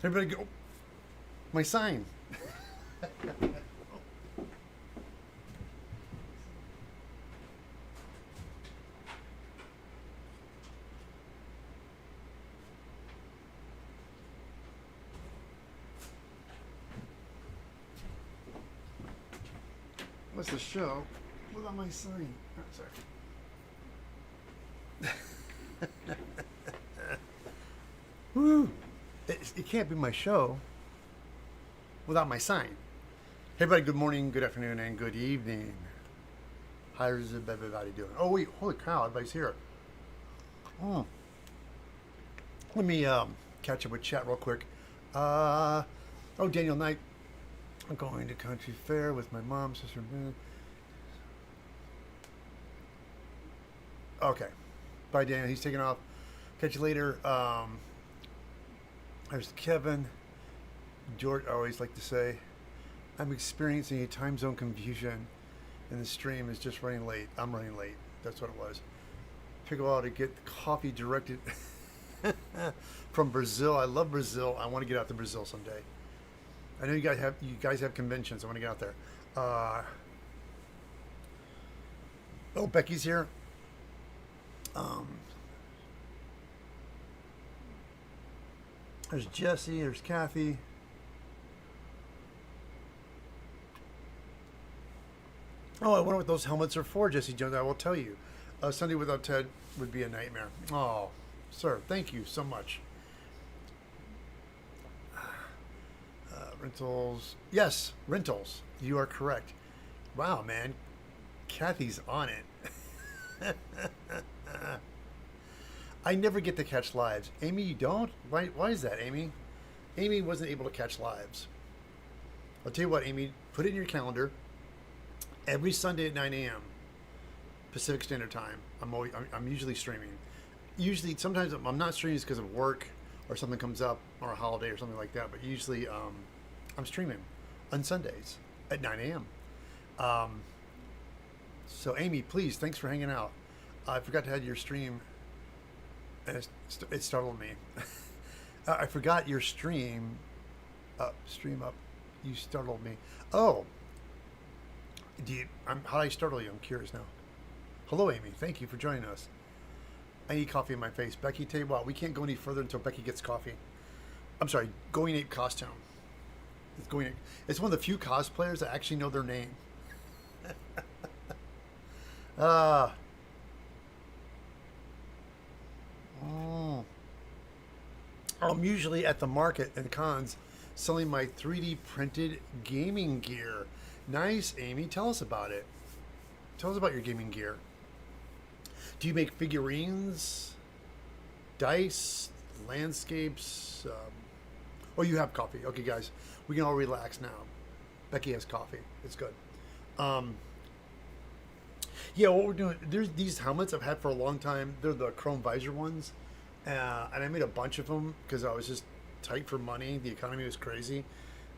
Everybody go. My sign. What's the show without my sign? Oh, sorry. Woo! It can't be my show without my sign. Hey, everybody, good morning, good afternoon, and good evening. How's everybody doing? Oh, wait, holy cow, everybody's here. Let me catch up with chat real quick. Daniel Knight. I'm going to country fair with my mom, sister, and okay. Bye, Daniel. He's taking off. Catch you later. There's Kevin. George, I always like to say, I'm experiencing a time zone confusion, and the stream is just running late. I'm running late. That's what it was. Took a while to get coffee directed from Brazil. I love Brazil. I want to get out to Brazil someday. I know you guys have conventions. I want to get out there. Becky's here. There's Jesse. There's Kathy. Oh, I wonder what those helmets are for, Jesse Jones. I will tell you. Sunday without Ted would be a nightmare. Oh, sir, thank you so much. Rentals. Yes, rentals. You are correct. Wow, man. Kathy's on it. I never get to catch lives. Amy, you don't? Why is that, Amy? Amy wasn't able to catch lives. I'll tell you what, Amy, put it in your calendar. Every Sunday at 9 a.m. Pacific Standard Time, I'm usually streaming. Usually, sometimes I'm not streaming because of work or something comes up or a holiday or something like that. But usually, I'm streaming on Sundays at 9 a.m. So, Amy, please, thanks for hanging out. I forgot to add your stream, and it startled me. I forgot your stream up. You startled me. Oh, how did I startle you? I'm curious now. Hello, Amy. Thank you for joining us. I need coffee in my face. Becky, tell you what, we can't go any further until Becky gets coffee. I'm sorry, Going Ape costume. It's one of the few cosplayers that actually know their name. I'm usually at the market and cons selling my 3D printed gaming gear. Nice, Amy. Tell us about it. Tell us about your gaming gear. Do you make figurines, dice, landscapes? You have coffee. Okay, guys, we can all relax now. Becky has coffee. It's good. What we're doing, there's these helmets I've had for a long time. They're the chrome visor ones. And I made a bunch of them because I was just tight for money. The economy was crazy.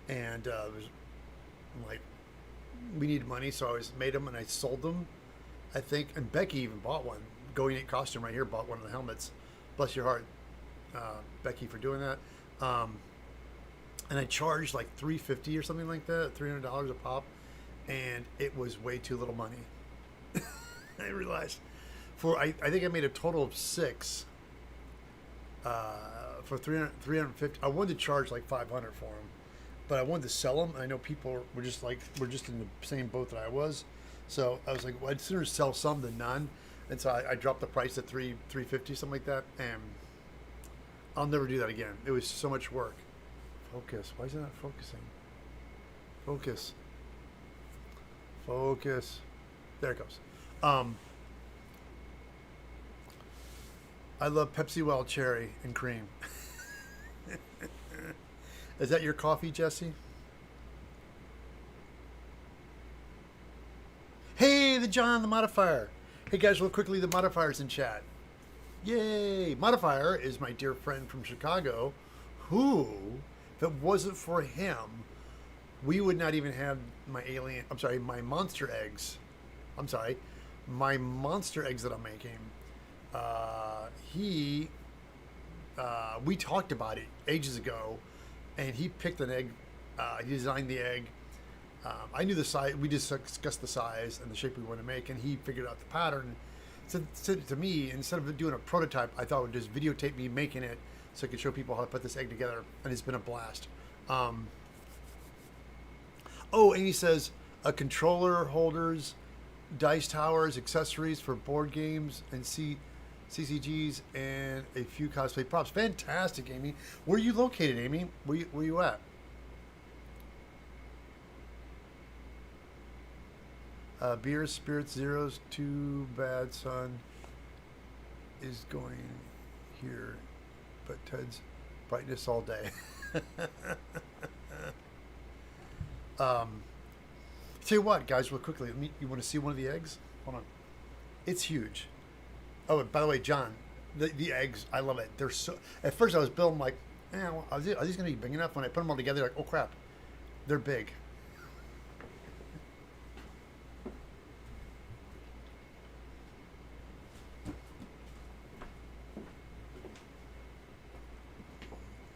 And we needed money, so I always made them and I sold them, I think. And Becky even bought one. Going Eight costume right here bought one of the helmets. Bless your heart, Becky, for doing that. And I charged like $350 or something like that, $300 a pop, and it was way too little money. I realized. I think I made a total of 6 for 350. I wanted to charge like $500 for them, but I wanted to sell them. I know people were just in the same boat that I was, so I was like, well, I'd sooner sell some than none. And so I dropped the price to $350, something like that, and I'll never do that again. It was so much work. Focus. Why is it not focusing? Focus. There it goes. I love Pepsi Wild Cherry and cream. Is that your coffee, Jesse? Hey, the John, the modifier. Hey guys, real quickly, the modifier's in chat. Yay! Modifier is my dear friend from Chicago, who, if it wasn't for him, we would not even have my monster eggs. My monster eggs that I'm making. We talked about it ages ago, and he picked an egg. He designed the egg. I knew the size. We just discussed the size and the shape we want to make, and he figured out the pattern. Sent it to me. Instead of doing a prototype, I thought it would just videotape me making it, so I could show people how to put this egg together. And it's been a blast. Oh, Amy says controller holders, dice towers, accessories for board games, and CCGs, and a few cosplay props. Fantastic, Amy. Where are you located, Amy? Where you at? Beers, spirits, zeros. Too bad, son. Is going here, but Ted's brightness all day. Tell you what, guys, real quickly. You want to see one of the eggs? Hold on. It's huge. Oh, and by the way, John, the eggs, I love it. They're so. At first, I was building like, well, are these going to be big enough? When I put them all together, like, oh crap, they're big.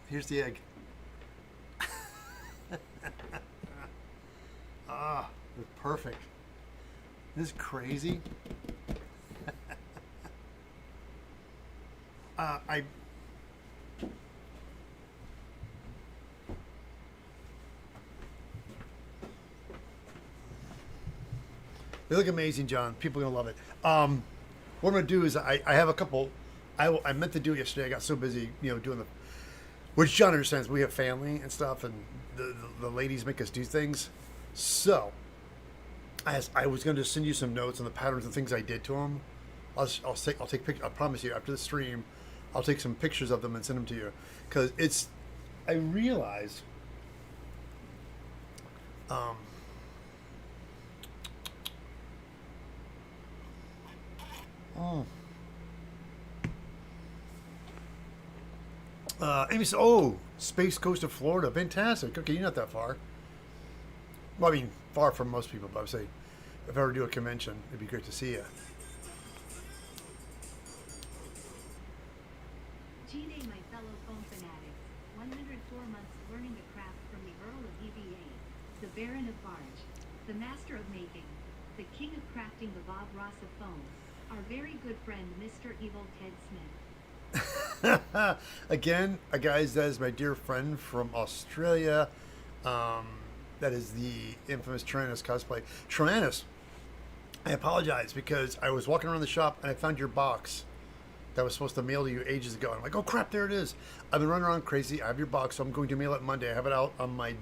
Here's the egg. Ah, they're perfect. This is crazy. They look amazing, John. People are gonna love it. What I'm gonna do is I have a couple. I meant to do it yesterday. I got so busy, doing the. Which John understands. We have family and stuff, and the ladies make us do things. So, I was going to send you some notes on the patterns and things I did to them. I'll take pictures. I promise you, after the stream, I'll take some pictures of them and send them to you, because it's. I realize. Amy said, "Oh, Space Coast of Florida, fantastic. Okay, you're not that far. Well, I mean, far from most people, but I would say, if I ever do a convention, it'd be great to see you." G-Day, my fellow foam fanatics. 104 months learning the craft from the Earl of EVA, the Baron of Barge, the Master of Making, the King of Crafting, the Bob Ross of Foam, our very good friend, Mr. eviltedsmith. Again, guys, that is my dear friend from Australia. That is the infamous Tyrannus cosplay. Tyrannus, I apologize because I was walking around the shop and I found your box that was supposed to mail to you ages ago. I'm like, oh crap, there it is. I've been running around crazy. I have your box, so I'm going to mail it Monday. I have it out on my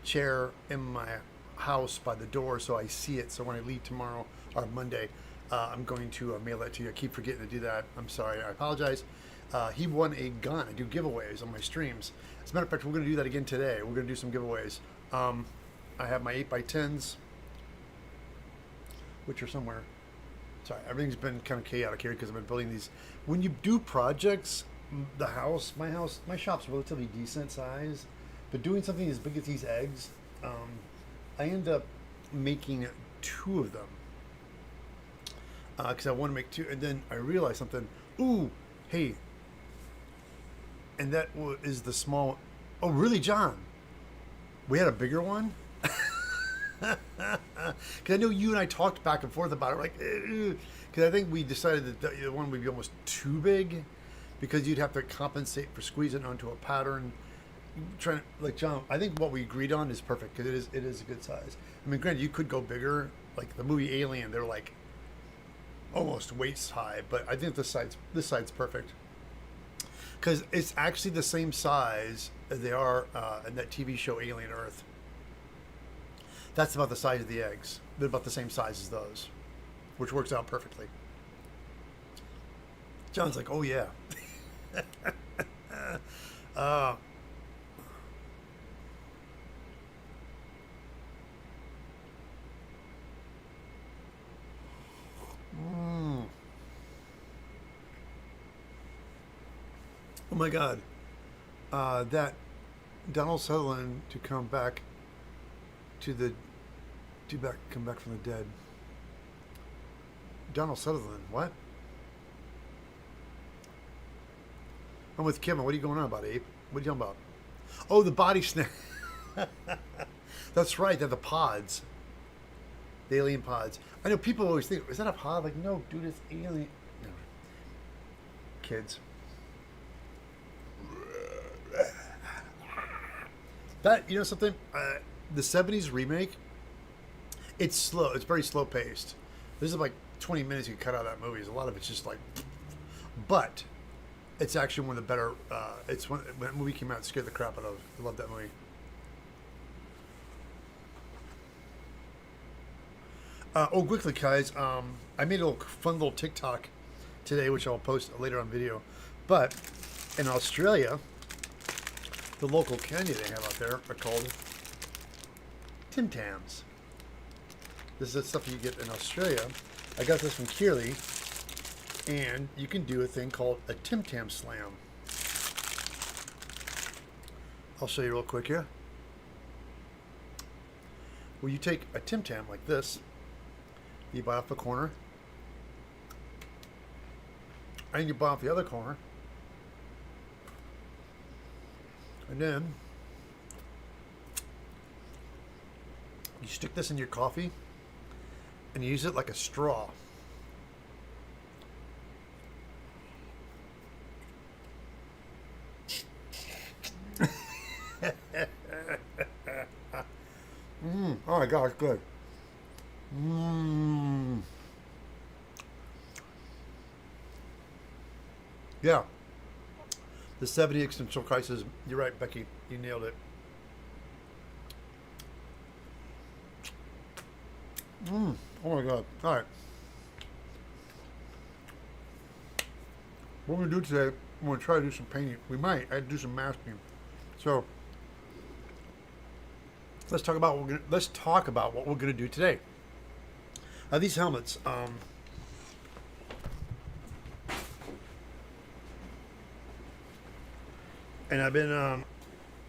chair in my house by the door, so I see it. So when I leave tomorrow or Monday, I'm going to mail that to you. I keep forgetting to do that. I'm sorry. I apologize. He won a gun. I do giveaways on my streams. As a matter of fact, we're going to do that again today. We're going to do some giveaways. I have my 8x10s, which are somewhere. Sorry, everything's been kind of chaotic here because I've been building these. When you do projects, my shop's relatively decent size, but doing something as big as these eggs, I end up making 2 of them. Because I want to make 2, and then I realized something. Ooh, hey, and that is the small. Oh, really, John? We had a bigger one. Because I know you and I talked back and forth about it, like, because I think we decided that the one would be almost too big, because you'd have to compensate for squeezing onto a pattern. Like John, I think what we agreed on is perfect because it is a good size. I mean, granted, you could go bigger, like the movie Alien. They're like almost waist high, but I think this side's perfect because it's actually the same size as they are in that TV show Alien Earth. That's about the size of the eggs. They're about the same size as those, which works out perfectly. John's like, oh yeah. Oh my God, that Donald Sutherland to come back come back from the dead. Donald Sutherland, what? I'm with Kevin. What are you going on about, Ape? What are you talking about? Oh, the body snatch. That's right. They're the pods. The alien pods. I know people always think, is that a pod? Like, no, dude, it's alien. No. Kids. That, you know something? The 70s remake, it's slow. It's very slow paced. This is like 20 minutes you can cut out of that movie. A lot of it's just like, but it's actually one of the better. It's when that movie came out, it scared the crap out of. I love that movie. Oh, quickly, guys. I made a fun little TikTok today, which I'll post later on video. But in Australia, the local candy they have out there are called Tim Tams. This is the stuff you get in Australia. I got this from Kearley, and you can do a thing called a Tim Tam Slam. I'll show you real quick here. Well, you take a Tim Tam like this, you bite off the corner, and you bite off the other corner, and then you stick this in your coffee and you use it like a straw. Oh my gosh, good. Yeah. The 70 existential crisis. You're right, Becky. You nailed it. Oh my god. All right. What we're going to do today, we're going to try to do some painting. We might. I'd do some masking. So let's talk about what we're going to do today. These helmets. And I've been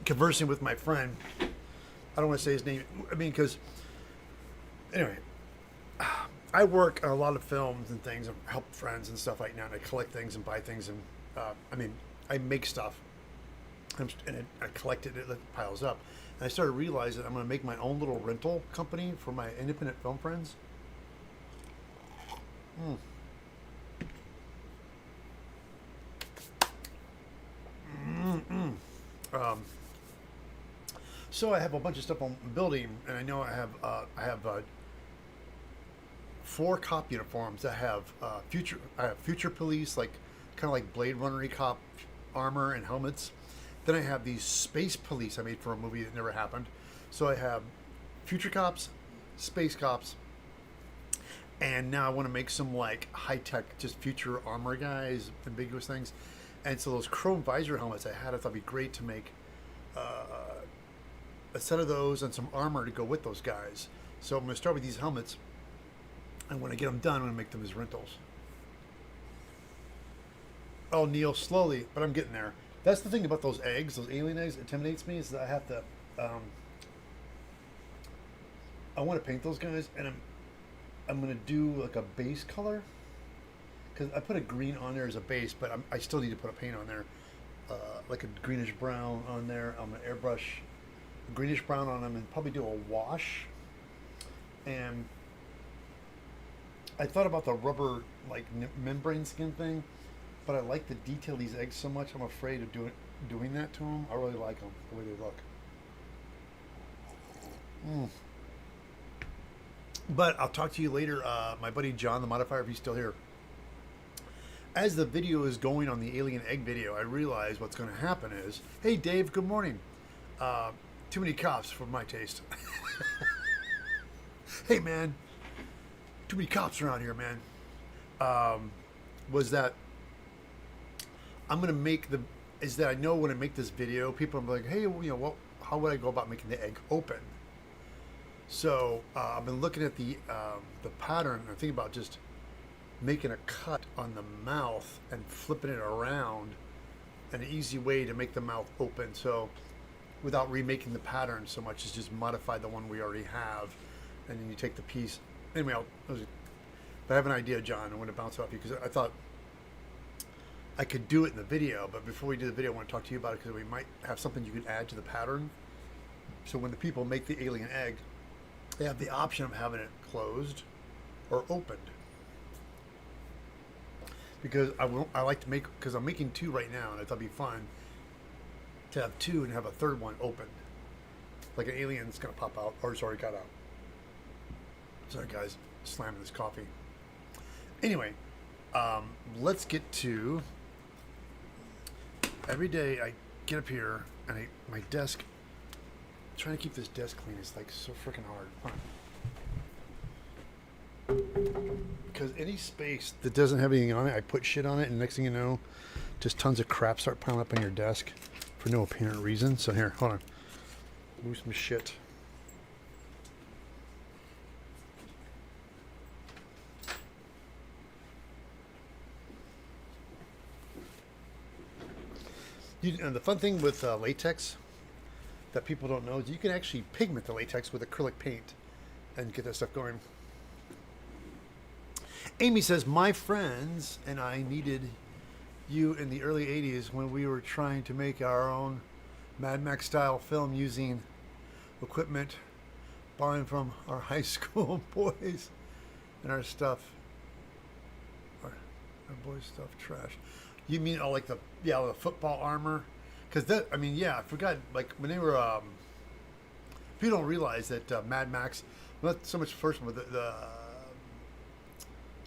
conversing with my friend. I don't want to say his name. I mean, because anyway, I work on a lot of films and things, and help friends and stuff like that. And I collect things and buy things, and I mean, I make stuff, and I collect it. It piles up, and I started realizing I'm going to make my own little rental company for my independent film friends. So I have a bunch of stuff I'm building, and I know I have 4 cop uniforms that have future police, like kind of like Blade Runner-y cop armor and helmets. Then I have these space police I made for a movie that never happened. So I have future cops, space cops, and now I want to make some like high-tech, just future armor guys, ambiguous things. And so those chrome visor helmets I thought it'd be great to make a set of those and some armor to go with those guys. So I'm going to start with these helmets, and when I get them done, I'm going to make them as rentals. Oh, Neil, slowly, but I'm getting there. That's the thing about those eggs, those alien eggs, intimidates me, is that I have to, I want to paint those guys, and I'm going to do like a base color, because I put a green on there as a base, but I still need to put a paint on there, like a greenish brown on there. I'm going to airbrush a greenish brown on them and probably do a wash. And I thought about the rubber like membrane skin thing, but I like the detail of these eggs so much, I'm afraid of doing that to them. I really like them, the way they look. But I'll talk to you later. My buddy John, the modifier, if he's still here. As the video is going on the alien egg video, I realize what's going to happen is, hey Dave, good morning. Too many cops for my taste. Hey man, too many cops around here, man. Was that I'm going to make is that I know when I make this video, people are like, hey, you know, how would I go about making the egg open? So I've been looking at the pattern, and I think about just making a cut on the mouth and flipping it around, an easy way to make the mouth open. So without remaking the pattern so much, is just modify the one we already have, and then you take the piece. Anyway, I have an idea, John. I want to bounce it off you because I thought I could do it in the video, but before we do the video, I want to talk to you about it because we might have something you can add to the pattern. So when the people make the alien egg, they have the option of having it closed or opened. Because I like to make, because I'm making 2 right now, and I thought it'd be fun to have 2 and have a third one opened. Like an alien's gonna pop out, or it's already got out. Sorry guys, slamming this coffee. Anyway, let's get to, every day I get up here and my desk, trying to keep this desk clean is like so freaking hard. Because any space that doesn't have anything on it, I put shit on it, and next thing you know, just tons of crap start piling up on your desk for no apparent reason. So here, hold on. Move some shit. And the fun thing with latex that people don't know is you can actually pigment the latex with acrylic paint and get that stuff going. Amy says, my friends and I needed you in the early 80s when we were trying to make our own Mad Max style film using equipment borrowing from our high school boys and our stuff. Our boys' stuff trash. You mean all like the football armor? Because that, I mean, yeah, I forgot, like when they were, people don't realize that Mad Max, not so much the first one, but the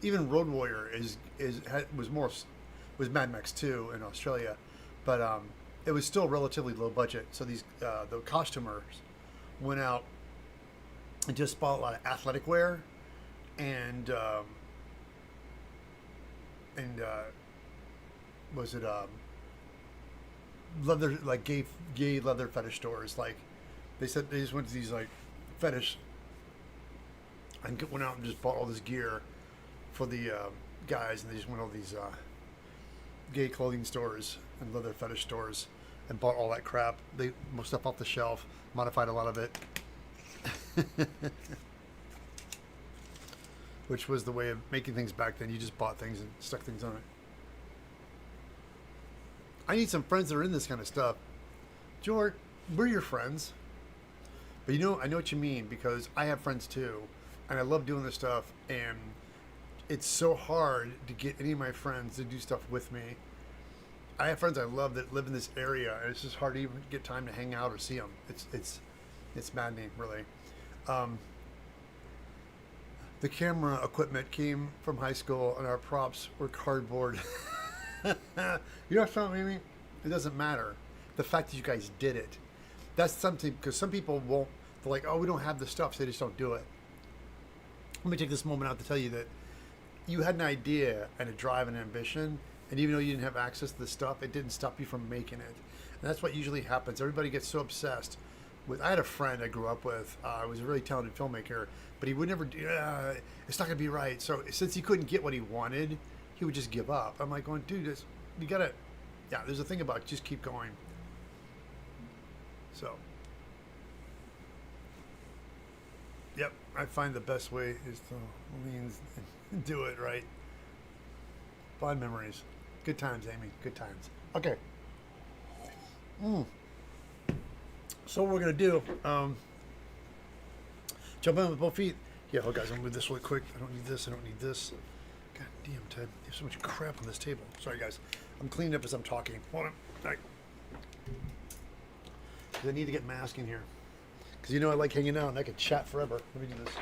even Road Warrior was Mad Max 2 in Australia, but it was still relatively low budget. So these the costumers went out and just bought a lot of athletic wear and was it leather, like gay leather fetish stores. Like they said they just went to these like fetish and went out and just bought all this gear for the guys, and they just went to all these gay clothing stores and leather fetish stores and bought all that crap. They most stuff off the shelf, modified a lot of it, which was the way of making things back then. You just bought things and stuck things on it. I need some friends that are in this kind of stuff. George, we're your friends. But you know, I know what you mean, because I have friends too, and I love doing this stuff, and it's so hard to get any of my friends to do stuff with me. I have friends I love that live in this area, and it's just hard to even get time to hang out or see them. It's maddening, really. The camera equipment came from high school, and our props were cardboard. You know something, Amy? It doesn't matter. The fact that you guys did it. That's something, because some people won't, they're like, oh, we don't have the stuff, so they just don't do it. Let me take this moment out to tell you that you had an idea and a drive and ambition, and even though you didn't have access to the stuff, it didn't stop you from making it. And that's what usually happens. Everybody gets so obsessed with, I had a friend I grew up with, was a really talented filmmaker, but he would never do, it's not going to be right. So since he couldn't get what he wanted, he would just give up. I'm like going, dude, you got to, yeah, there's a thing about it, just keep going. So, yep, I find the best way is to lean and do it right. Fond memories. Good times, Amy. Good times. Okay. So what we're going to do, jump in with both feet. Yeah, hold guys, I'm going to move this really quick. I don't need this. I don't need this. God damn, Ted. There's so much crap on this table. Sorry, guys. I'm cleaning up as I'm talking. Hold on. All right. I need to get mask in here. Because you know I like hanging out and I could chat forever. Let me do this.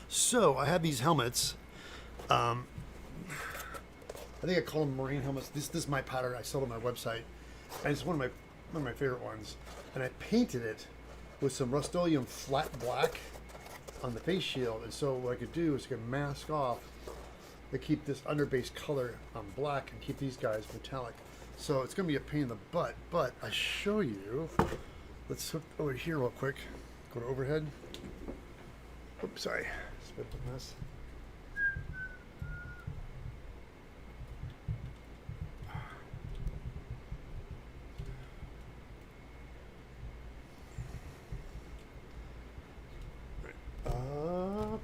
So I have these helmets. I think I call them marine helmets. This is my pattern. I sell it on my website, and it's one of my favorite ones. And I painted it with some Rust-Oleum flat black on the face shield. And so what I could do is I could mask off to keep this underbase color black and keep these guys metallic. So it's going to be a pain in the butt, but I show you. Let's flip over here real quick. Go to overhead. Oops, sorry. Spit the mess. Up.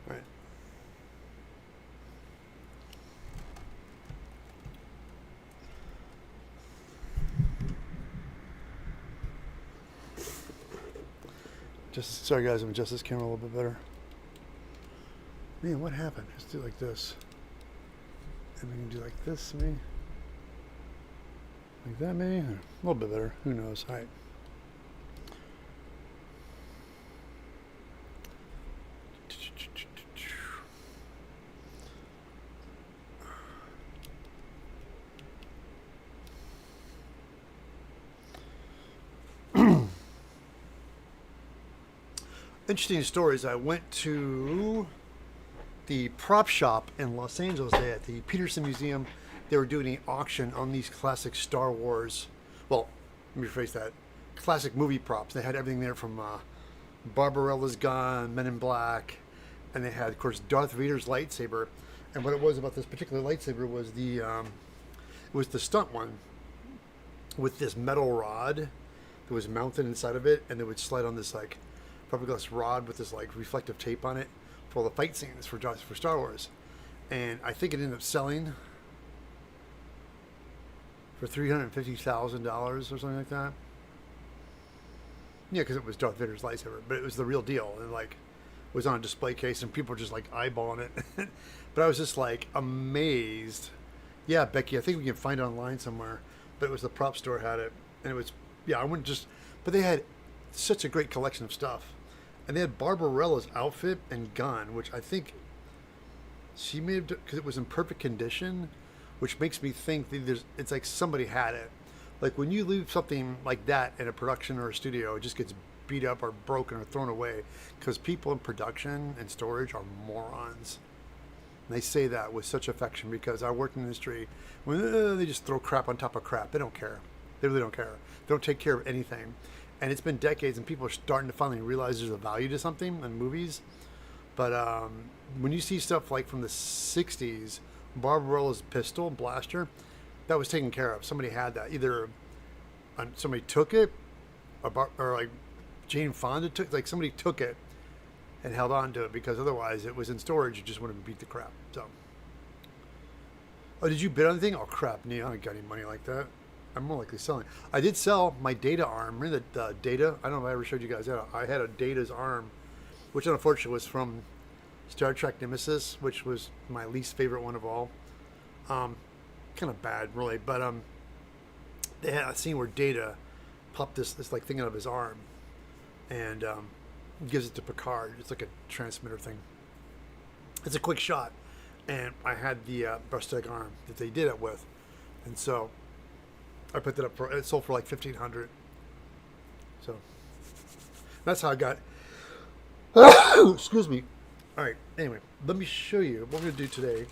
Right. Just sorry guys, I'm adjust this camera a little bit better. Man, what happened? Let's do it like this. And we can do like this, maybe. Like that, maybe. A little bit better. Who knows? All right. Interesting stories. I went to the prop shop in Los Angeles today at the Peterson Museum. They were doing an auction on these classic Star Wars, well, let me rephrase that, classic movie props. They had everything there from Barbarella's gun, Men in Black, and they had, of course, Darth Vader's lightsaber. And what it was about this particular lightsaber was the stunt one with this metal rod that was mounted inside of it, and it would slide on this like fiberglass rod with this like reflective tape on it for all the fight scenes for Star Wars. And I think it ended up selling for $350,000 or something like that. Yeah, because it was Darth Vader's lightsaber, but it was the real deal, and like it was on a display case, and people were just like eyeballing it. But I was just like amazed. Yeah, Becky, I think we can find it online somewhere. But it was the prop store had it, and it was I wouldn't just. But they had such a great collection of stuff, and they had Barbarella's outfit and gun, which I think she made have, because it was in perfect condition, which makes me think that it's like somebody had it. Like when you leave something like that in a production or a studio, it just gets beat up or broken or thrown away, because people in production and storage are morons. And they say that with such affection, because I worked in the industry when they just throw crap on top of crap. They don't care. They really don't care. They don't take care of anything. And it's been decades, and people are starting to finally realize there's a value to something in movies. But when you see stuff like from the 60s, Barbarella's pistol, blaster, that was taken care of. Somebody had that. Either somebody took it, or like Jane Fonda took, like somebody took it and held on to it, because otherwise it was in storage. It just wouldn't beat the crap. So, oh, did you bid on anything? Oh crap, Neil, I ain't got any money like that. I'm more likely selling. I did sell my Data arm. Remember the Data? I don't know if I ever showed you guys that. I had a Data's arm, which unfortunately was from Star Trek Nemesis, which was my least favorite one of all. Kind of bad, really. But they had a scene where Data popped this like thing out of his arm, and gives it to Picard. It's like a transmitter thing. It's a quick shot, and I had the prosthetic arm that they did it with, and so I put that up for. It sold for like $1,500. So that's how I got. Excuse me. All right. Anyway, let me show you what we're gonna do today.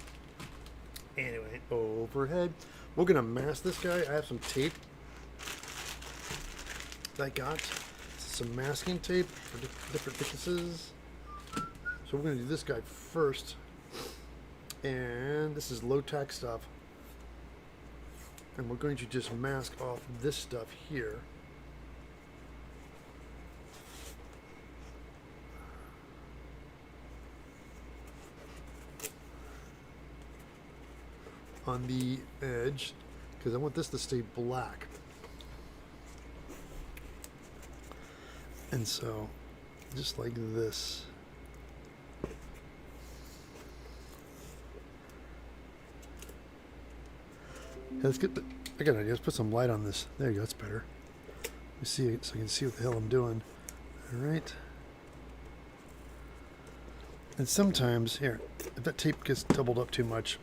Anyway, overhead. We're gonna mask this guy. I have some tape that I got. Some masking tape for different thicknesses. So we're gonna do this guy first. And this is low tack stuff. And we're going to just mask off this stuff here. On the edge, because I want this to stay black. And so, just like this. Let's get the, I got an idea. Let's put some light on this. There you go. That's better. Let me see it so I can see what the hell I'm doing. All right. And sometimes, here, if that tape gets doubled up too much,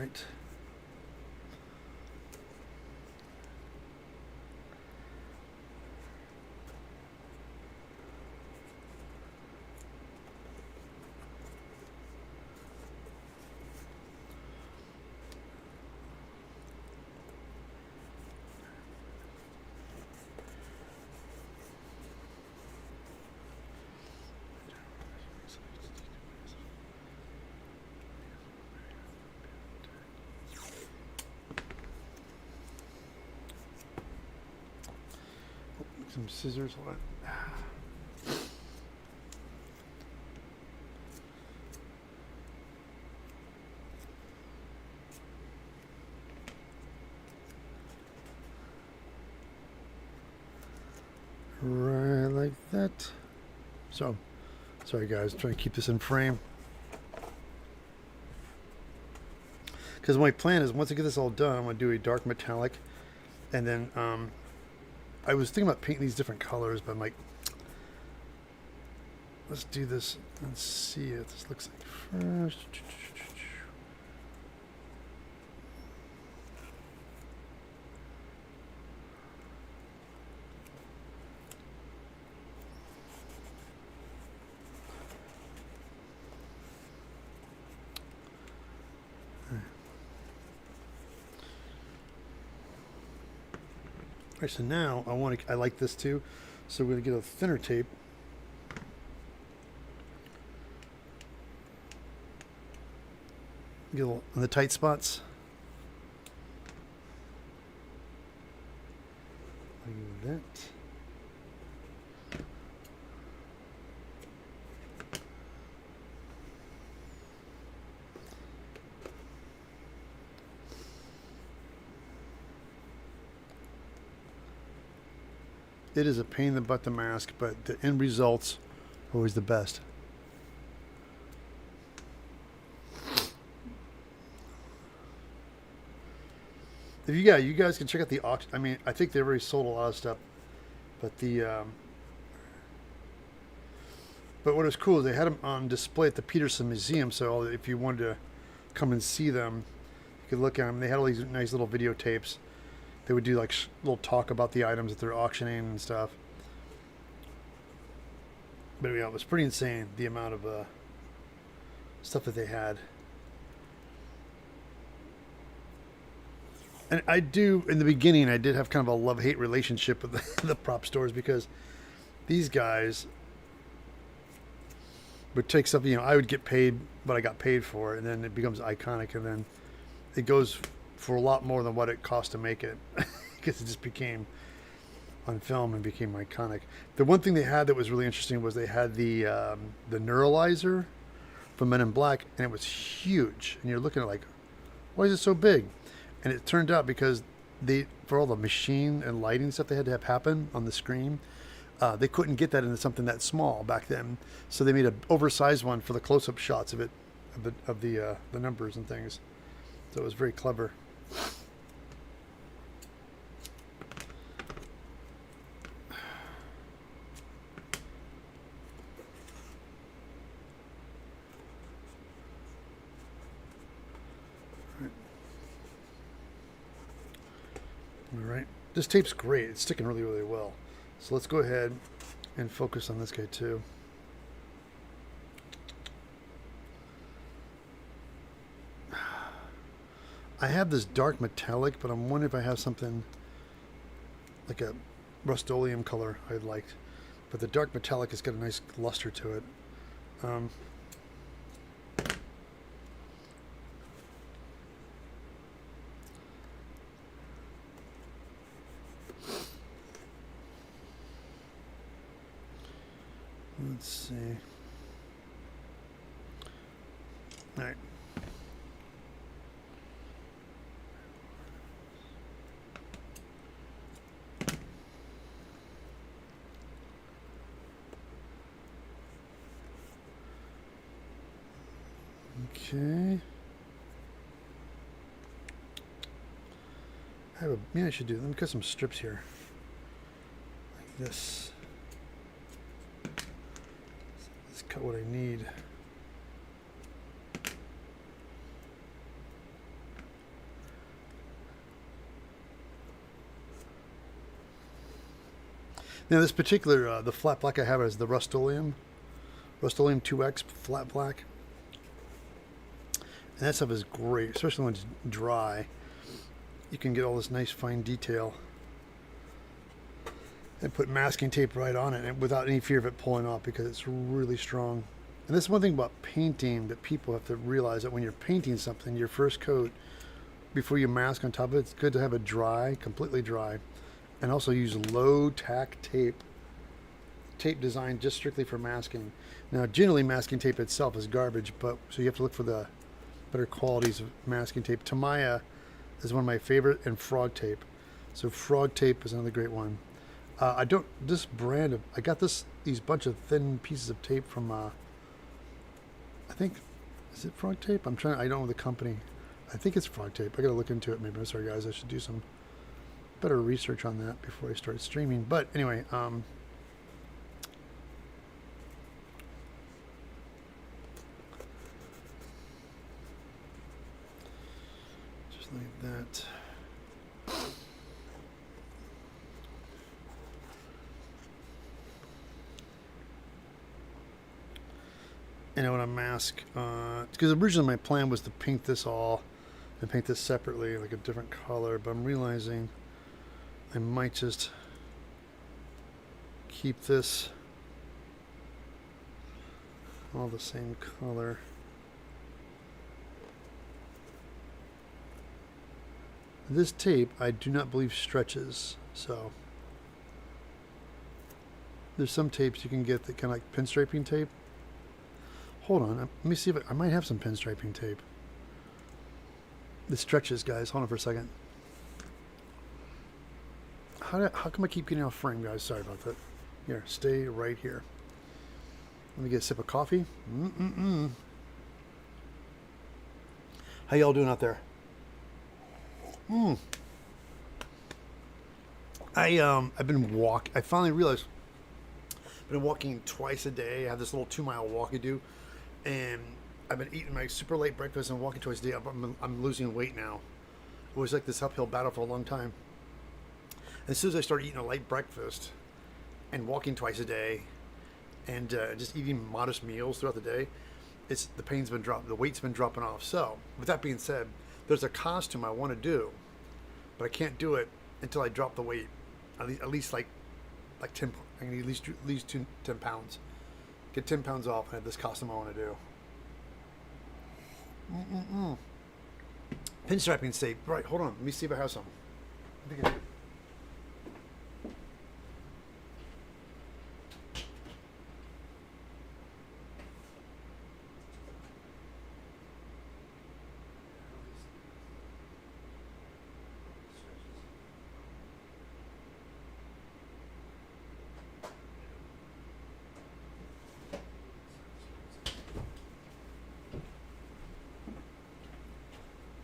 right. Some scissors. What? Right like that. So, sorry guys, trying to keep this in frame. Because my plan is once I get this all done, I'm going to do a dark metallic, and then I was thinking about painting these different colors, but I'm like, let's do this and see what this looks like first. All right, so now I like this too, so we're gonna get a thinner tape. Get a little on the tight spots. Like that. It is a pain in the butt to mask, but the end results are always the best. If you guys can check out the auction. I mean, I think they've already sold a lot of stuff, but but what was cool is they had them on display at the Peterson Museum. So if you wanted to come and see them, you could look at them. They had all these nice little videotapes. They would do like little talk about the items that they're auctioning and stuff. But yeah, it was pretty insane the amount of stuff that they had. And I do, in the beginning, I did have kind of a love-hate relationship with the prop stores, because these guys would take stuff, you know, I would get paid what I got paid for, and then it becomes iconic, and then it goes for a lot more than what it cost to make it, because it just became on film and became iconic. The one thing they had that was really interesting was they had the neuralizer from Men in Black, and it was huge, and you're looking at like, why is it so big? And it turned out because for all the machine and lighting stuff they had to have happen on the screen, they couldn't get that into something that small back then. So they made an oversized one for the close-up shots of it, of the numbers and things. So it was very clever. All right, this tape's great. It's sticking really, really well. So let's go ahead and focus on this guy too. I have this dark metallic, but I'm wondering if I have something like a Rust-Oleum color I liked. But the dark metallic has got a nice luster to it. Let's see. All right. Okay. Maybe I should do. Let me cut some strips here, like this. Let's cut what I need. Now this particular, the flat black I have is the Rust-Oleum 2X flat black. And that stuff is great, especially when it's dry. You can get all this nice fine detail and put masking tape right on it and without any fear of it pulling off because it's really strong. And this is one thing about painting that people have to realize, that when you're painting something, your first coat, before you mask on top of it, it's good to have it dry, completely dry. And also use low tack tape designed just strictly for masking. Now generally masking tape itself is garbage, but so you have to look for the better qualities of masking tape. Tamiya is one of my favorite, and frog tape. So frog tape is another great one. I got these bunch of thin pieces of tape from I think, is it frog tape? I don't know the company. I think it's frog tape. I gotta look into it maybe. I'm sorry guys, I should do some better research on that before I start streaming. But anyway, just like that. And I want to mask, because originally my plan was to paint this all and paint this separately, like a different color, but I'm realizing I might just keep this all the same color. This tape I do not believe stretches, so there's some tapes you can get that kind of like pinstriping tape. Hold on, let me see if I might have some pinstriping tape. This stretches, guys. Hold on for a second. How come I keep getting off frame, guys? Sorry about that. Here, stay right here. Let me get a sip of coffee. How y'all doing out there? I've been I finally realized I've been walking twice a day. I have this little 2-mile walk I do, and I've been eating my super late breakfast and walking twice a day. I'm losing weight now. It was like this uphill battle for a long time. And as soon as I started eating a light breakfast and walking twice a day and just eating modest meals throughout the day, the weight's been dropping off. So with that being said, there's a costume I want to do, but I can't do it until I drop the weight. At least like 10. I can at least 10 pounds. Get 10 pounds off and have this costume I want to do. Pinstriping tape. Right, hold on. Let me see if I have some. I think I do.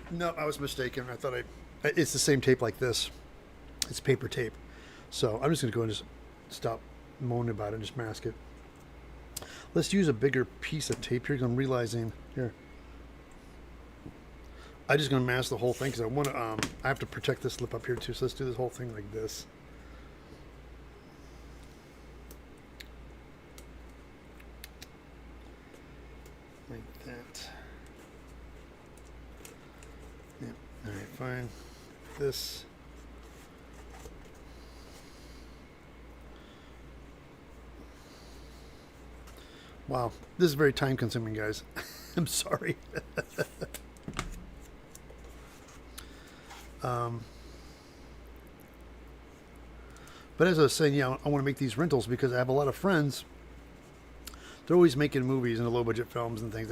No, I was mistaken. I thought it's the same tape like this. It's paper tape. So I'm just going to go and just stop moaning about it and just mask it. Let's use a bigger piece of tape here because I'm realizing, here. I'm just going to mask the whole thing because I want to, I have to protect this lip up here too. So let's do this whole thing like this. Like that. Yeah. All right, fine. This. Wow, this is very time consuming, guys. I'm sorry. But as I was saying, yeah, I want to make these rentals because I have a lot of friends. They're always making movies and low budget films and things.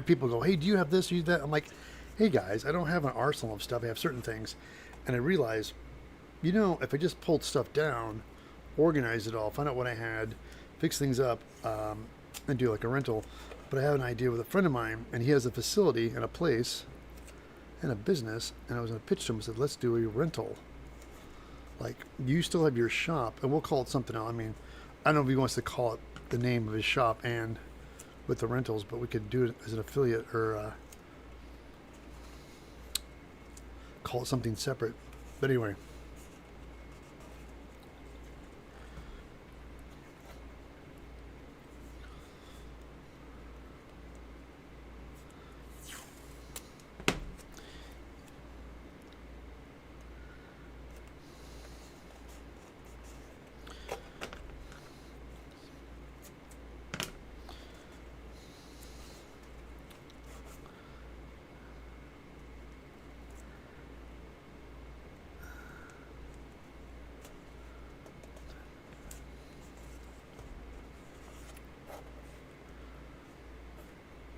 People go, hey, do you have this? Do you have that? I'm like, hey guys, I don't have an arsenal of stuff. I have certain things. And I realize, if I just pulled stuff down, organized it all, find out what I had, fix things up, and do like a rental. But I have an idea with a friend of mine, and he has a facility and a place and a business, and I was going to pitch to him and said, let's do a rental. Like, you still have your shop, and we'll call it something else. I mean, I don't know if he wants to call it the name of his shop and with the rentals, but we could do it as an affiliate or call it something separate. But anyway,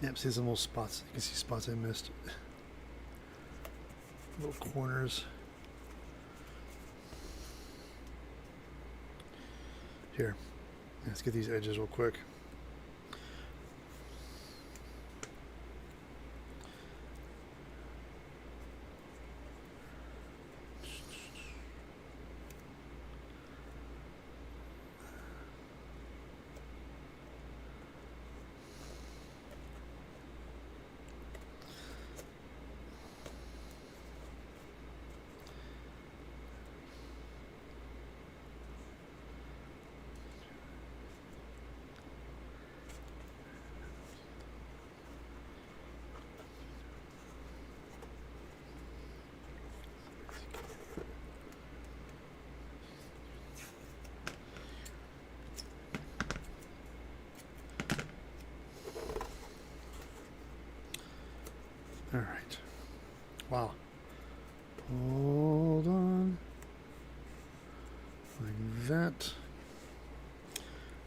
Yep, see some little spots. You can see spots I missed. Little corners. Here, let's get these edges real quick. All right. Wow. Hold on. Like that.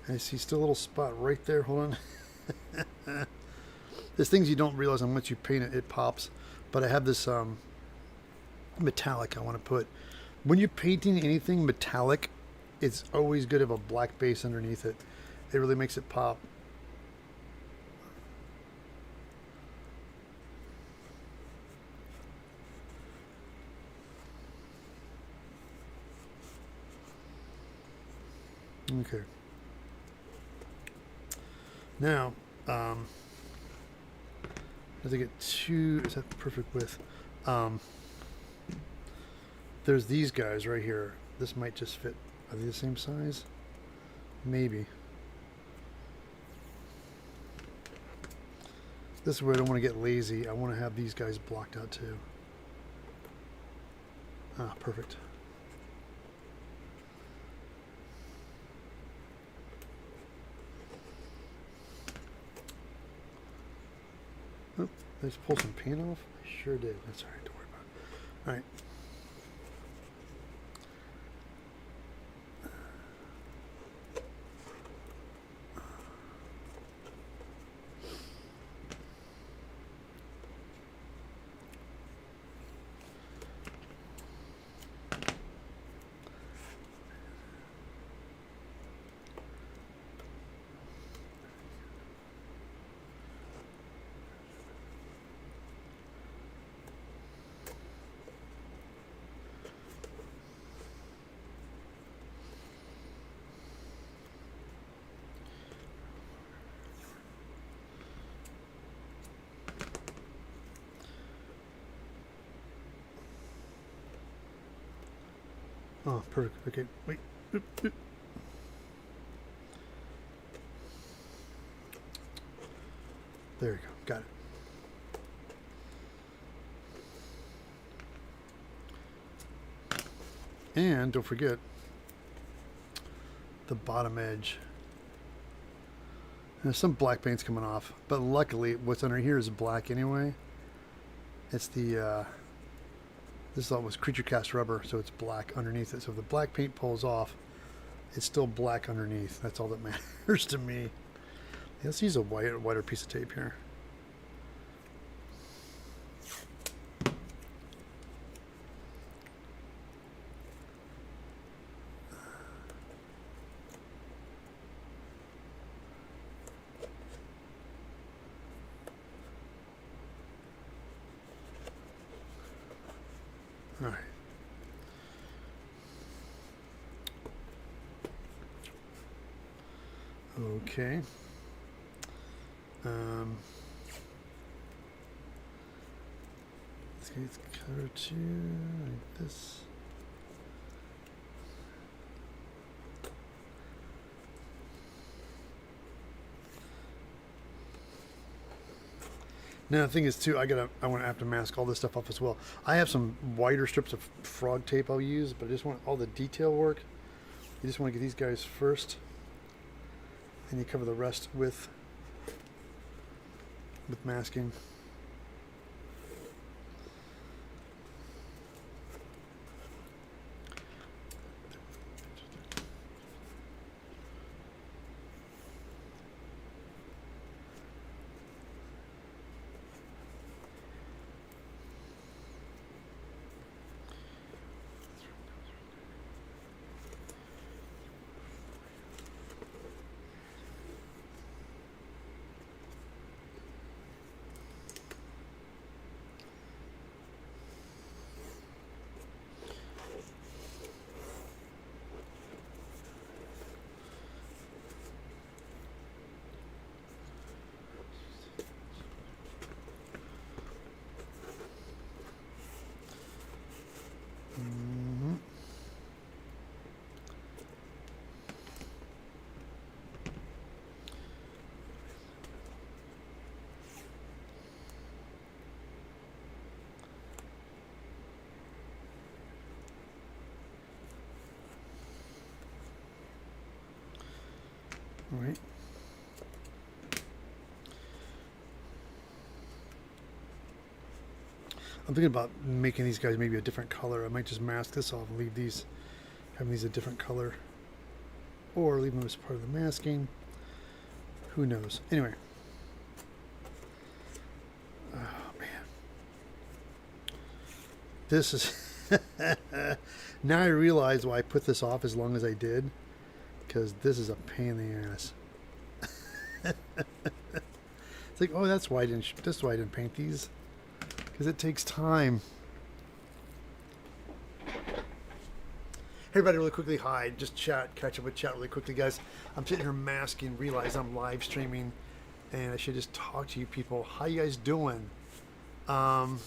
I see still a little spot right there. Hold on. There's things you don't realize unless you paint it, it pops. But I have this metallic I want to put. When you're painting anything metallic, it's always good to have a black base underneath it. It really makes it pop. Okay. Now, as I get two, is that the perfect width? There's these guys right here. This might just fit. Are they the same size? Maybe. This is where I don't want to get lazy. I want to have these guys blocked out too. Ah, perfect. Oh, did I just pull some paint off? I sure did. That's all right. Don't worry about it. All right. Oh, perfect. Okay, wait. Oop, oop. There you go. Got it. And don't forget the bottom edge. There's some black paint's coming off, but luckily what's under here is black anyway. It's the this was creature cast rubber, so it's black underneath it. So if the black paint pulls off, it's still black underneath. That's all that matters to me. Let's use a wider piece of tape here. All right. Okay. Let's get color two like this. Now the thing is too, I want to have to mask all this stuff up as well. I have some wider strips of frog tape I'll use, but I just want all the detail work. You just want to get these guys first, and you cover the rest with masking. All right. I'm thinking about making these guys maybe a different color. I might just mask this off and leave these, having these a different color. Or leave them as part of the masking. Who knows? Anyway. Oh, man. This is... Now I realize why I put this off as long as I did. Because this is a pain in the ass. It's like, oh, that's why I didn't paint these. Because it takes time. Hey everybody, really quickly, hi. Just catch up with chat really quickly, guys. I'm sitting here masking, realize I'm live streaming, and I should just talk to you people. How you guys doing? Look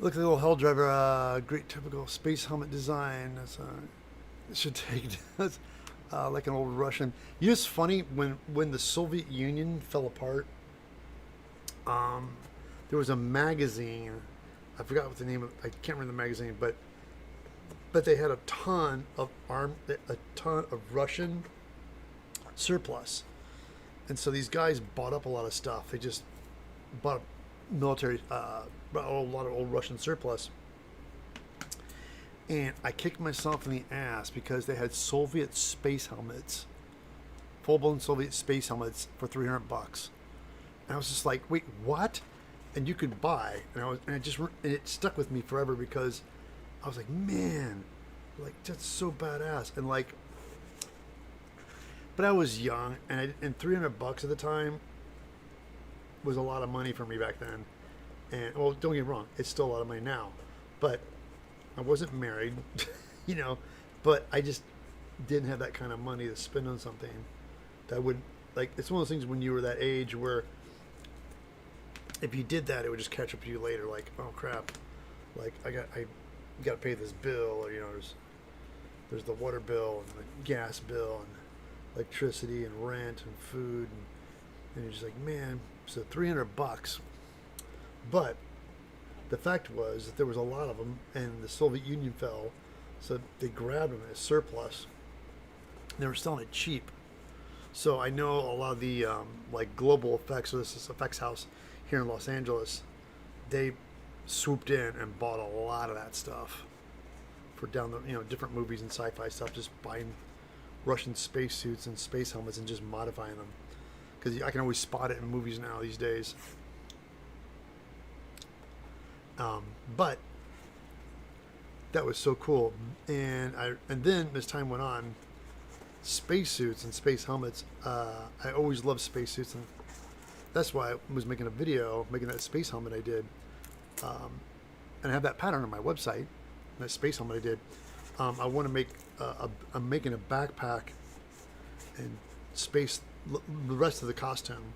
at the little hell driver, great typical space helmet design. That's it should take that's, like an old Russian. You know, it's funny when the Soviet Union fell apart. There was a magazine. I forgot what the name of. I can't remember the magazine, but they had a ton of Russian surplus, and so these guys bought up a lot of stuff. They just bought up military, a lot of old Russian surplus, and I kicked myself in the ass because they had Soviet space helmets, full-blown Soviet space helmets for $300. And I was just like, wait, what? And you could buy, and it stuck with me forever because I was like, man, like that's so badass. And like, but I was young, and $300 at the time was a lot of money for me back then. And well, don't get me wrong, it's still a lot of money now, but I wasn't married, you know. But I just didn't have that kind of money to spend on something that would like. It's one of those things when you were that age where, if you did that, it would just catch up to you later. Like, oh crap, like I got to pay this bill, or you know, there's the water bill and the gas bill and electricity and rent and food, and you're just like, man, so $300. But the fact was that there was a lot of them, and the Soviet Union fell, so they grabbed them as surplus. And they were selling it cheap. So I know a lot of the like Global Effects, or this effects house here in Los Angeles, they swooped in and bought a lot of that stuff for down the, you know, different movies and sci-fi stuff, just buying Russian spacesuits and space helmets and just modifying them, because I can always spot it in movies now these days. But that was so cool, and then as time went on, spacesuits and space helmets. I always loved spacesuits, and that's why I was making a video, making that space helmet I did, and I have that pattern on my website. That space helmet I did. I want to make. I'm making a backpack and space. The rest of the costume.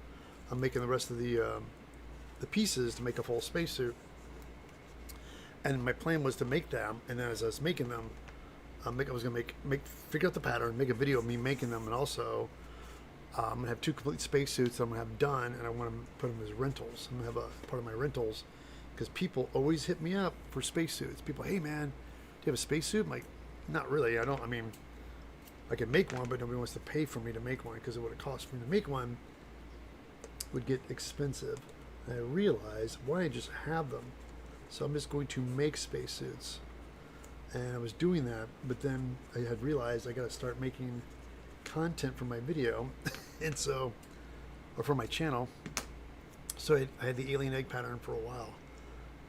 I'm making the rest of the pieces to make a full spacesuit. And my plan was to make them, and then as I was making them, I was gonna figure out the pattern, make a video of me making them, and also I'm gonna have 2 complete spacesuits that I'm gonna have done, and I want to put them as rentals. I'm gonna have a part of my rentals, because people always hit me up for spacesuits. People, hey man, do you have a spacesuit? I'm like, not really. I don't. I mean, I can make one, but nobody wants to pay for me to make one, because of what it costs for me to make one would get expensive. And I realized, why don't I just have them? So I'm just going to make spacesuits. And I was doing that, but then I had realized I got to start making content for my video, and so, or for my channel. So I had the alien egg pattern for a while,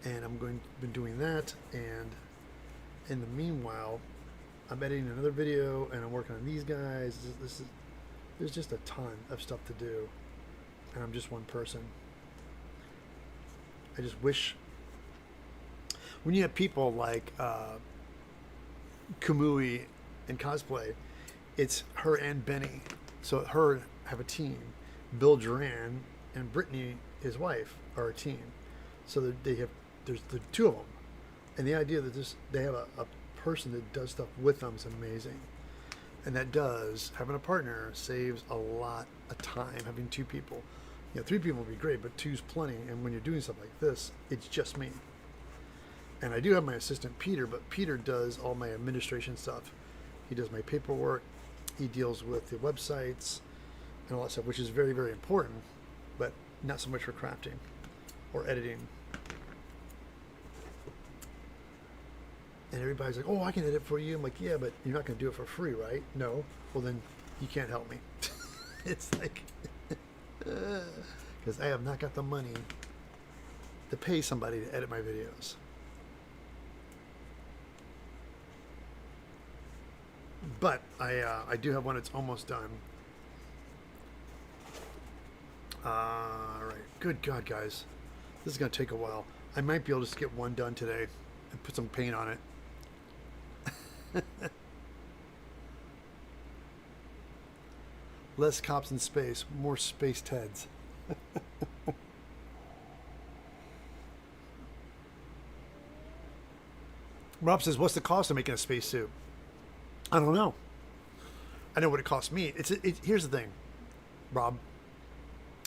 and been doing that. And in the meanwhile, I'm editing another video, and I'm working on these guys. There's just a ton of stuff to do, and I'm just one person. I just wish, when you have people like Kamui and cosplay, it's her and Benny. So her have a team. Bill Duran and Brittany, his wife, are a team. So there's the 2 of them, and the idea that they have a person that does stuff with them is amazing. And that does, having a partner saves a lot of time. Having 2 people, 3 people would be great, but 2's plenty. And when you're doing stuff like this, it's just me. And I do have my assistant Peter, but Peter does all my administration stuff. He does my paperwork. He deals with the websites and all that stuff, which is very, very important, but not so much for crafting or editing. And everybody's like, oh, I can edit for you. I'm like, yeah, but you're not going to do it for free, right? No. Well, then you can't help me. It's like, because I have not got the money to pay somebody to edit my videos. But I do have one that's almost done. All right. Good God, guys. This is going to take a while. I might be able to just get one done today and put some paint on it. Less cops in space, more space Teds. Rob says, what's the cost of making a spacesuit? I don't know. I know what it costs me. Here's the thing, Rob.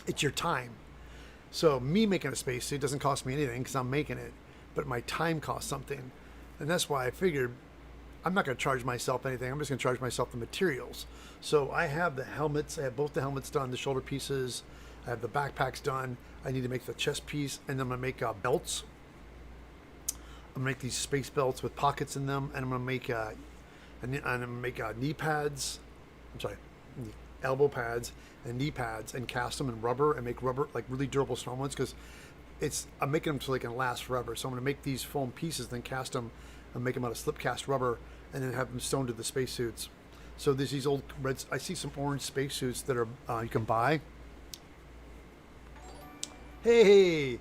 It's your time. So me making a spacesuit doesn't cost me anything because I'm making it, but my time costs something. And that's why I figured I'm not going to charge myself anything. I'm just going to charge myself the materials. So I have the helmets. I have both the helmets done, the shoulder pieces. I have the backpacks done. I need to make the chest piece, and then I'm going to make belts. I'm going to make these space belts with pockets in them, and I'm going to make knee pads. I'm sorry, elbow pads and knee pads, and cast them in rubber and make rubber, like really durable strong ones, because I'm making them so they can last forever. So I'm going to make these foam pieces, then cast them and make them out of slip cast rubber, and then have them sewn to the spacesuits. So there's these old reds. I see some orange spacesuits that are you can buy. Hey,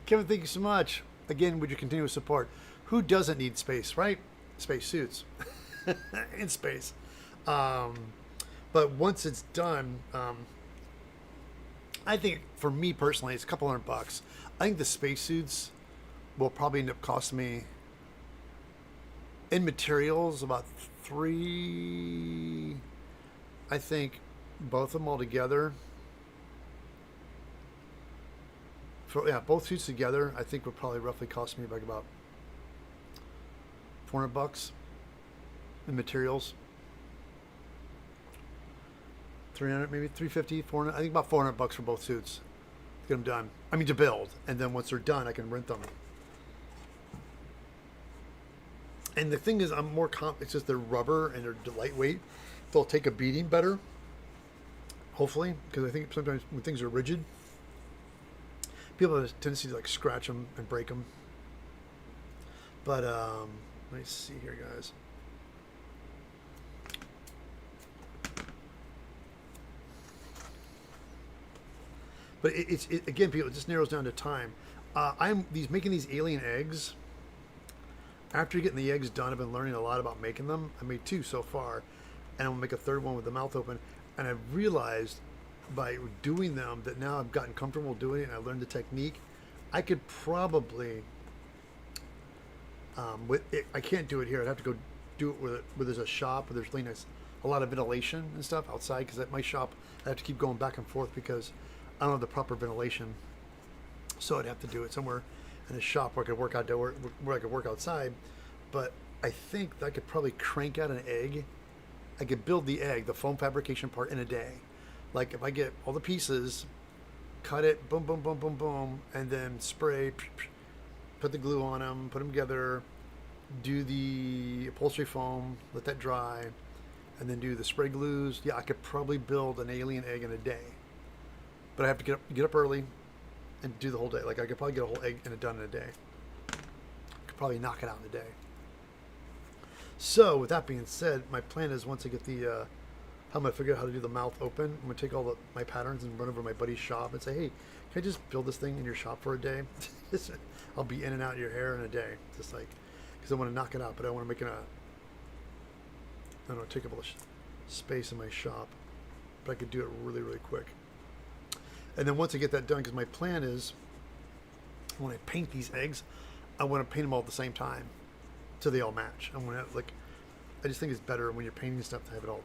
Kevin, thank you so much. Again, with your continuous support. Who doesn't need space, right? Spacesuits in space. But once it's done, I think for me personally, it's a couple $100. I think the spacesuits will probably end up costing me in materials about $3. I think both of them all together. Both suits together, I think would probably roughly cost me like about $400 in materials. 300, maybe 350, 400. I think about $400 for both suits to get them done. I mean, to build, and then once they're done, I can rent them. And the thing is, it's just they're rubber and they're lightweight. They'll take a beating better, hopefully, because I think sometimes when things are rigid, people have a tendency to like scratch them and break them. But let me see here, guys. But again, people, it just narrows down to time. Making these alien eggs. After getting the eggs done, I've been learning a lot about making them. I made 2 so far, and I'm gonna make a 3rd one with the mouth open. And I've realized by doing them that now I've gotten comfortable doing it, and I've learned the technique. I could probably, I can't do it here. I'd have to go do it where there's a shop where there's really a lot of ventilation and stuff outside. Because at my shop, I have to keep going back and forth because I don't have the proper ventilation. So I'd have to do it somewhere in a shop where I could work outdoor, where I could work outside. But I think that I could probably crank out an egg. I could build the egg, the foam fabrication part, in a day. Like if I get all the pieces, cut it, boom, boom, boom, boom, boom, and then spray, put the glue on them, put them together, do the upholstery foam, let that dry, and then do the spray glues. Yeah, I could probably build an alien egg in a day. But I have to get up early and do the whole day. Like I could probably get a whole egg done in a day. Could probably knock it out in a day. So with that being said, my plan is once I get the how I'm gonna figure out how to do the mouth open, I'm gonna take all my patterns and run over to my buddy's shop and say, hey, can I just build this thing in your shop for a day? I'll be in and out of your hair in a day, just like, because I want to knock it out, but I want to make it I don't know, take up all the space in my shop, but I could do it really, really quick. And then once I get that done, because my plan is when I paint these eggs, I want to paint them all at the same time so they all match. I want to I just think it's better when you're painting stuff to have it all.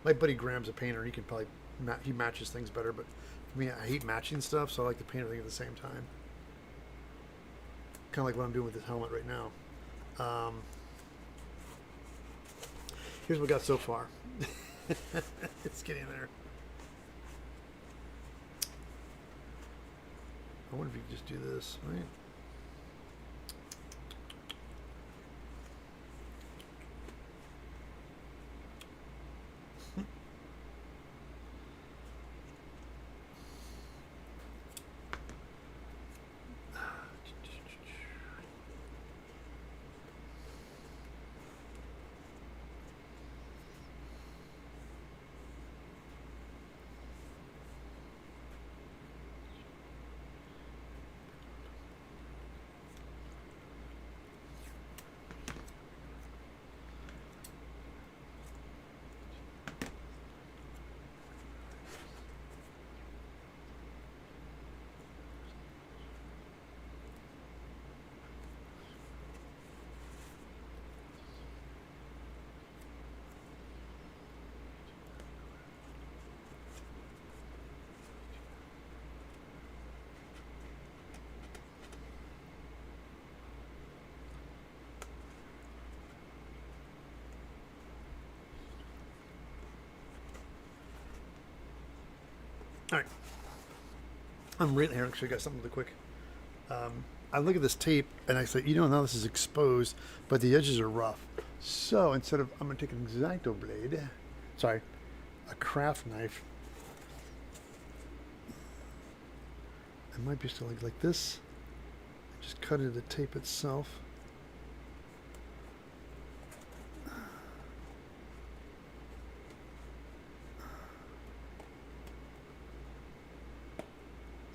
My buddy Graham's a painter. He can probably he matches things better, but for me, I hate matching stuff, so I like to paint everything at the same time. Kind of like what I'm doing with this helmet right now. Here's what we got so far. It's getting there. I wonder if you could just do this, right? All right. I'm really here. Actually, I got something really quick. I look at this tape and I say, now this is exposed, but the edges are rough. So instead of, I'm going to take an X-Acto blade, sorry, a craft knife. I might be still like this. Just cut into the tape itself.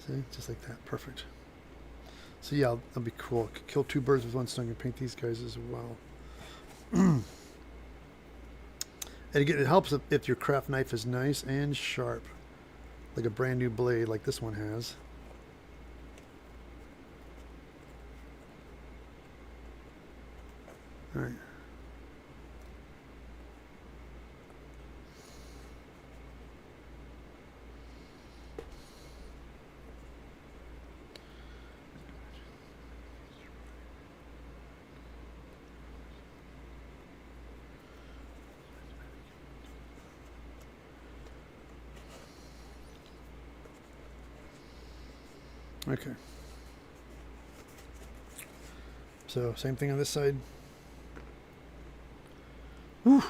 See, just like that, perfect. So yeah, that'll be cool. Kill two birds with one stone and paint these guys as well. And again, it helps if your craft knife is nice and sharp, like a brand new blade like this one has. All right. Okay. So same thing on this side. Whew.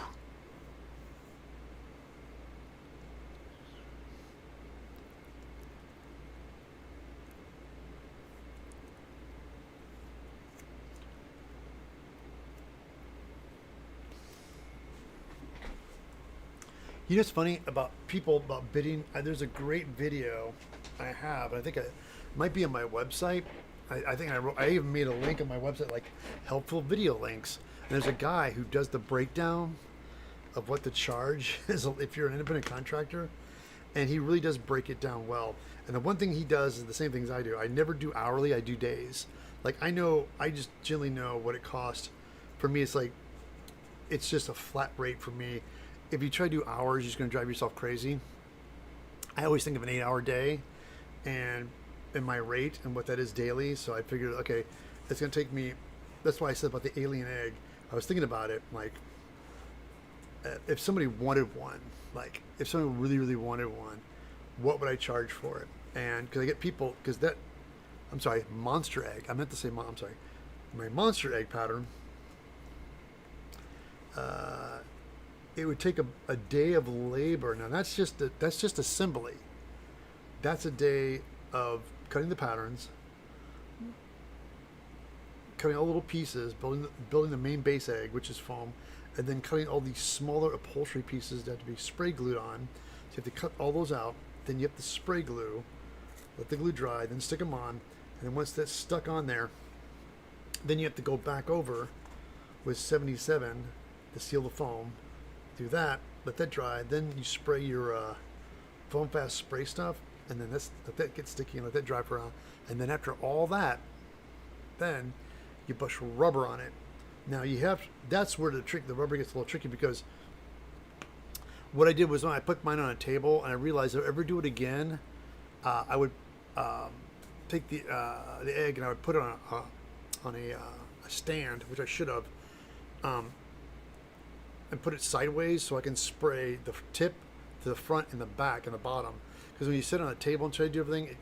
You know what's funny about people about bidding? There's a great video I have. I think it might be on my website. I think I even made a link on my website, like helpful video links. And there's a guy who does the breakdown of what the charge is if you're an independent contractor, and he really does break it down well. And the one thing he does is the same things I do. I never do hourly. I do days. Like I just generally know what it costs. For me, it's just a flat rate for me. If you try to do hours, you're just going to drive yourself crazy. I always think of an 8-hour day and my rate and what that is daily. So I figured, okay, it's going to take me. That's why I said about the alien egg. I was thinking about it, like if somebody wanted one, like if somebody really, really wanted one, what would I charge for it? And because I get people, I'm sorry, monster egg. I meant to say, I'm sorry, my monster egg pattern. It would take a day of labor. Now that's just assembly. That's a day of cutting the patterns, cutting all little pieces, building the main base egg, which is foam, and then cutting all these smaller upholstery pieces that have to be spray glued on. So you have to cut all those out. Then you have to spray glue, let the glue dry, then stick them on, and then once that's stuck on there, then you have to go back over with 77 to seal the foam. Do that, let that dry, then you spray your foam fast spray stuff, and then let that get sticky and let that dry for a while. And then after all that, then you brush rubber on it. Now that's where the rubber gets a little tricky, because what I did was when I put mine on a table and I realized if I ever do it again, I would take the egg and I would put it on a, a stand, which I should have. and put it sideways so I can spray the tip to the front and the back and the bottom. Because when you sit on a table and try to do everything,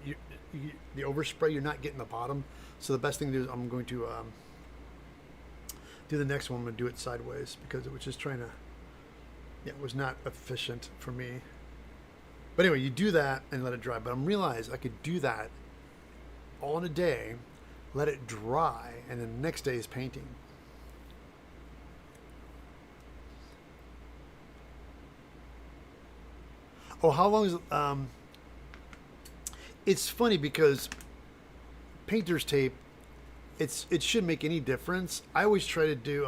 the overspray, you're not getting the bottom. So the best thing to do is I'm going to do the next one. I'm going to do it sideways because it was just trying to, it was not efficient for me. But anyway, you do that and let it dry. But I realized I could do that all in a day, let it dry, and then the next day is painting. Oh, how long is it? It's funny because painter's tape, it shouldn't make any difference. I always try to do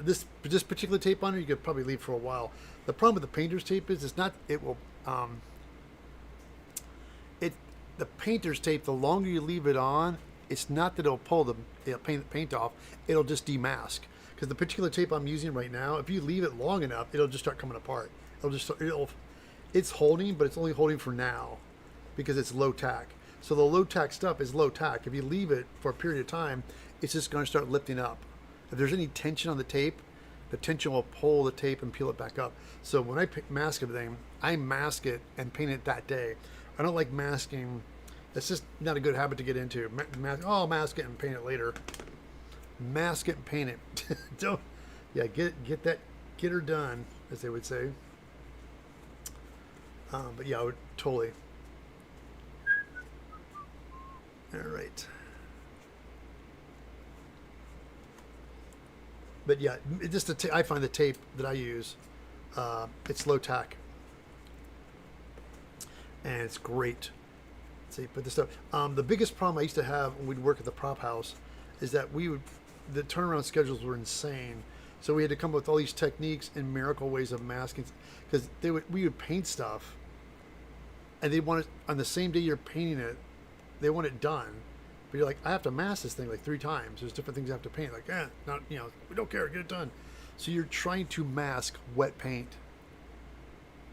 this particular tape on it. You could probably leave for a while. The problem with the painter's tape is it's not. It will. The painter's tape. The longer you leave it on, it's not that it'll paint off. It'll just demask. Because the particular tape I'm using right now, if you leave it long enough, it'll just start coming apart. It's holding, but it's only holding for now because it's low tack. So the low tack stuff is low tack. If you leave it for a period of time, it's just going to start lifting up. If there's any tension on the tape, the tension will pull the tape and peel it back up. So when I mask everything, I mask it and paint it that day. I don't like masking. It's just not a good habit to get into. I'll mask it and paint it later. Mask it and paint it. Don't, yeah, get her done, as they would say. But yeah, I would totally. All right. But yeah, just I find the tape that I use, it's low tack, and it's great. See, put this stuff. The biggest problem I used to have when we'd work at the prop house is that the turnaround schedules were insane. So we had to come up with all these techniques and miracle ways of masking, because we would paint stuff, and they want it on the same day you're painting it. They want it done, but you're like, I have to mask this thing like 3 times. There's different things I have to paint. Like, not, we don't care, get it done. So you're trying to mask wet paint.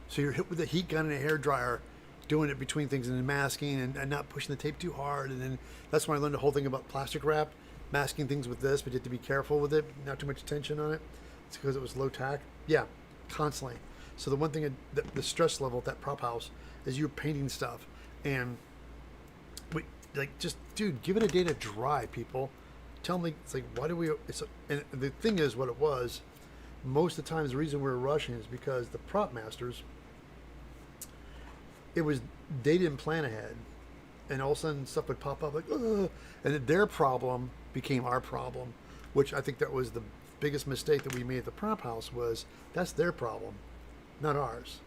So you're hit with a heat gun and a hair dryer, doing it between things and then masking and not pushing the tape too hard. And then that's when I learned the whole thing about plastic wrap, masking things with this, but you have to be careful with it, not too much tension on it. It's because it was low tack. Yeah, constantly. So the one thing, the stress level at that prop house is you're painting stuff, and dude, give it a day to dry, people. Tell me, it's like, why do we, and the thing is, what it was, most of the times the reason we were rushing is because the prop masters, they didn't plan ahead, and all of a sudden stuff would pop up like, ugh, and their problem became our problem, which I think that was the biggest mistake that we made at the prop house. Was that's their problem, not ours.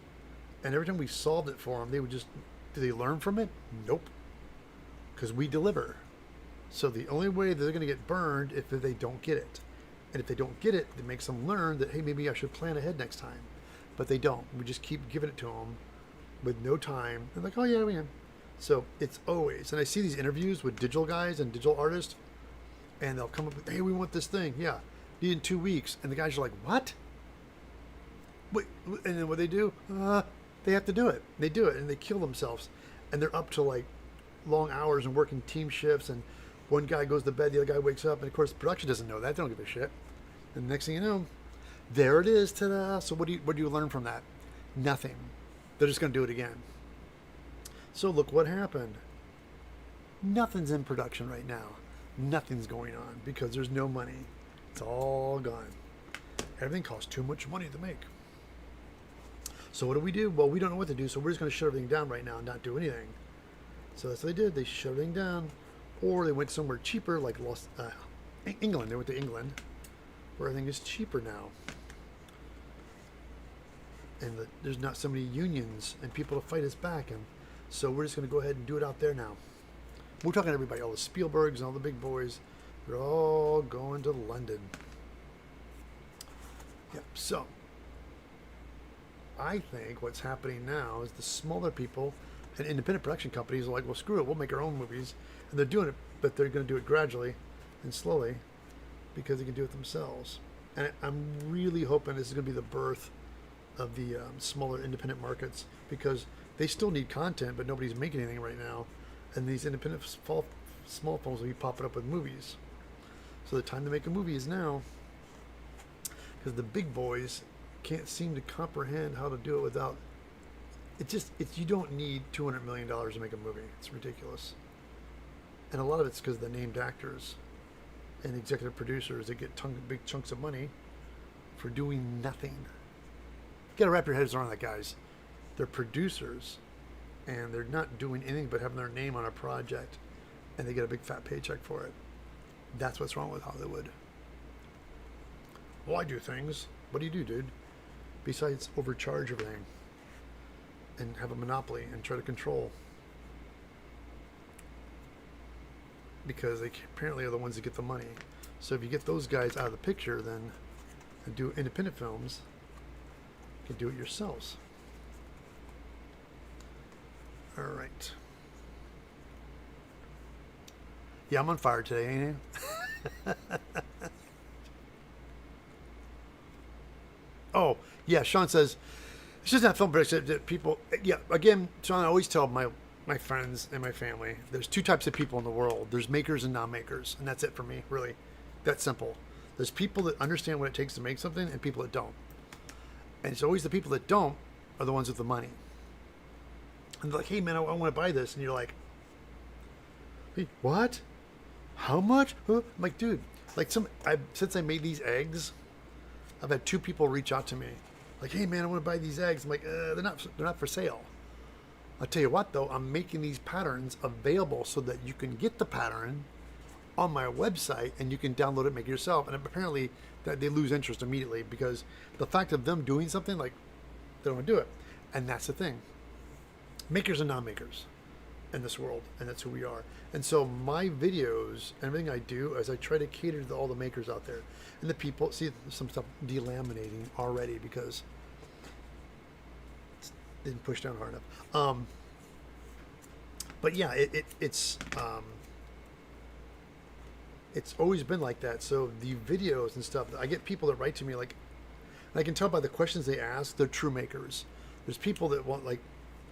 And every time we solved it for them, they would just, do they learn from it? Nope. Because we deliver. So the only way that they're going to get burned if they don't get it. And if they don't get it, it makes them learn that, hey, maybe I should plan ahead next time. But they don't. We just keep giving it to them with no time. They're like, oh yeah, we am. So it's always, and I see these interviews with digital guys and digital artists, and they'll come up with, hey, we want this thing. Yeah. Need in 2 weeks. And the guys are like, what? Wait, and then what they do? They have to do it. They do it, and they kill themselves. And they're up to like long hours and working team shifts, and one guy goes to bed, the other guy wakes up, and of course production doesn't know that. They don't give a shit. And the next thing you know, there it is. Ta-da. So what do you learn from that? Nothing. They're just going to do it again. So look what happened. Nothing's in production right now. Nothing's going on because there's no money. It's all gone. Everything costs too much money to make. So what do? Well, we don't know what to do, so we're just going to shut everything down right now and not do anything. So that's what they did. They shut everything down, or they went somewhere cheaper, like England. They went to England, where everything is cheaper now, and there's not so many unions and people to fight us back, and so we're just going to go ahead and do it out there now. We're talking to everybody, all the Spielbergs and all the big boys. They're all going to London. Yep. So I think what's happening now is the smaller people and independent production companies are like, well, screw it, we'll make our own movies. And they're doing it, but they're going to do it gradually and slowly because they can do it themselves. And I'm really hoping this is going to be the birth of the smaller independent markets, because they still need content, but nobody's making anything right now. And these independent small films will be popping up with movies. So the time to make a movie is now. because the big boys can't seem to comprehend how to do it without. You don't need $200 million to make a movie. It's ridiculous. And a lot of it's because the named actors and executive producers that get big chunks of money for doing nothing. You got to wrap your heads around that, guys. They're producers, and they're not doing anything but having their name on a project, and they get a big fat paycheck for it. That's what's wrong with Hollywood. Well, I do things. What do you do, dude? Besides overcharge everything and have a monopoly and try to control. Because they apparently are the ones that get the money. So if you get those guys out of the picture, then and do independent films, you can do it yourselves. All right. Yeah, I'm on fire today, ain't I? Oh, yeah, Sean says, it's just not film production that people, yeah, again, Sean, I always tell my friends and my family, there's two types of people in the world. There's makers and non-makers, and that's it for me, really. That's simple. There's people that understand what it takes to make something and people that don't. And it's always the people that don't are the ones with the money. And they're like, hey, man, I want to buy this. And you're like, hey, what? How much? Huh? I'm like, dude, since I made these eggs, I've had 2 people reach out to me. Like, hey, man, I want to buy these eggs. I'm like, they're not for sale. I'll tell you what, though, I'm making these patterns available so that you can get the pattern on my website and you can download it, make it yourself. And apparently that they lose interest immediately because the fact of them doing something, like, they don't want to do it. And that's the thing. Makers and non-makers in this world, and that's who we are. And so my videos, everything I do is I try to cater to all the makers out there. And the people, see some stuff delaminating already because it didn't push down hard enough. But yeah, it's always been like that. So the videos and stuff, I get people that write to me like, and I can tell by the questions they ask, they're true makers. There's people that want, like,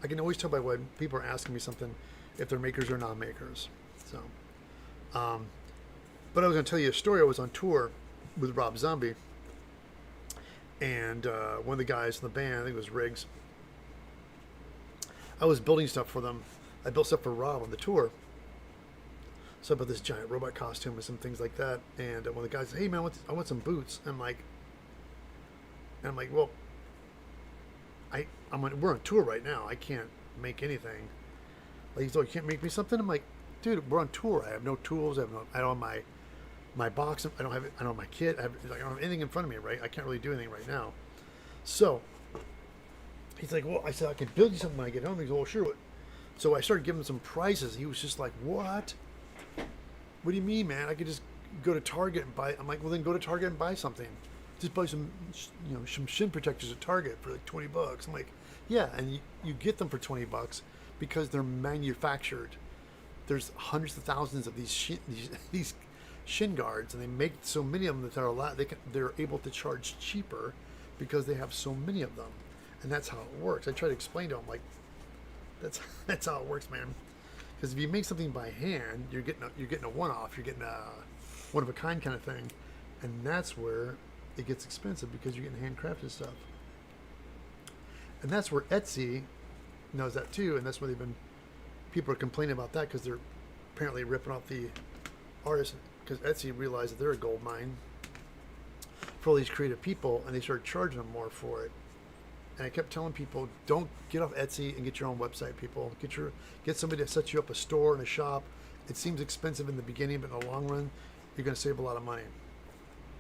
I can always tell by when people are asking me something if they're makers or non-makers. So, but I was going to tell you a story. I was on tour with Rob Zombie, and one of the guys in the band, I think it was Riggs, I was building stuff for them. I built stuff for Rob on the tour. So I built this giant robot costume and some things like that. And one of the guys said, hey, man, I want some boots. I'm like, well, we're on tour right now. I can't make anything. Like, he's like, you can't make me something? I'm like, dude, we're on tour. I have no tools. I don't have my box. I don't have my kit. I don't have anything in front of me, right? I can't really do anything right now. So he's like, well, I said, I can build you something when I get home. He's like, well, sure. So I started giving him some prices. He was just like, what? What do you mean, man? I could just go to Target and buy. I'm like, well, then go to Target and buy something. Just buy some shin protectors at Target for like $20. I'm like, yeah, and you get them for $20 because they're manufactured. There's hundreds of thousands of these shin guards, and they make so many of them that they're able to charge cheaper because they have so many of them, and that's how it works. I try to explain to them, like, that's how it works, man. Because if you make something by hand, you're getting a one-off, you're getting a one of a kind of thing, and that's where it gets expensive because you're getting handcrafted stuff. And that's where Etsy knows that too, and that's where people are complaining about that because they're apparently ripping off the artists because Etsy realized that they're a gold mine for all these creative people, and they started charging them more for it. And I kept telling people, don't get off Etsy and get your own website, people. Get somebody to set you up a store and a shop. It seems expensive in the beginning, but in the long run, you're going to save a lot of money.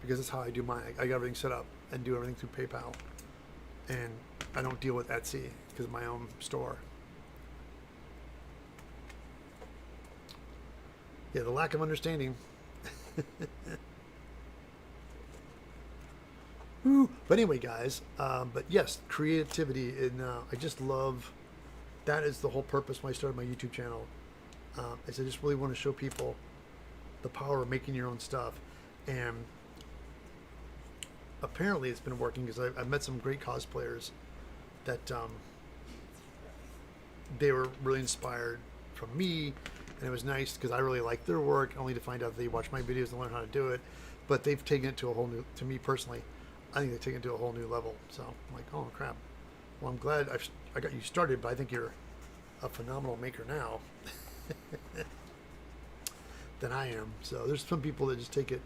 Because that's how I do mine. I got everything set up and do everything through PayPal. And I don't deal with Etsy because of my own store. Yeah, the lack of understanding. Ooh. But anyway, guys, but yes, creativity, and I just love, that is the whole purpose when I started my YouTube channel. Is I just really want to show people the power of making your own stuff. And apparently it's been working because I've met some great cosplayers that they were really inspired from me, and it was nice because I really liked their work, only to find out they watch my videos and learn how to do it. But they've taken it to a whole new, to me personally, I think they take it to a whole new level. So I'm like, oh crap. Well, I'm glad I got you started, but I think you're a phenomenal maker now than I am. So there's some people that just take it.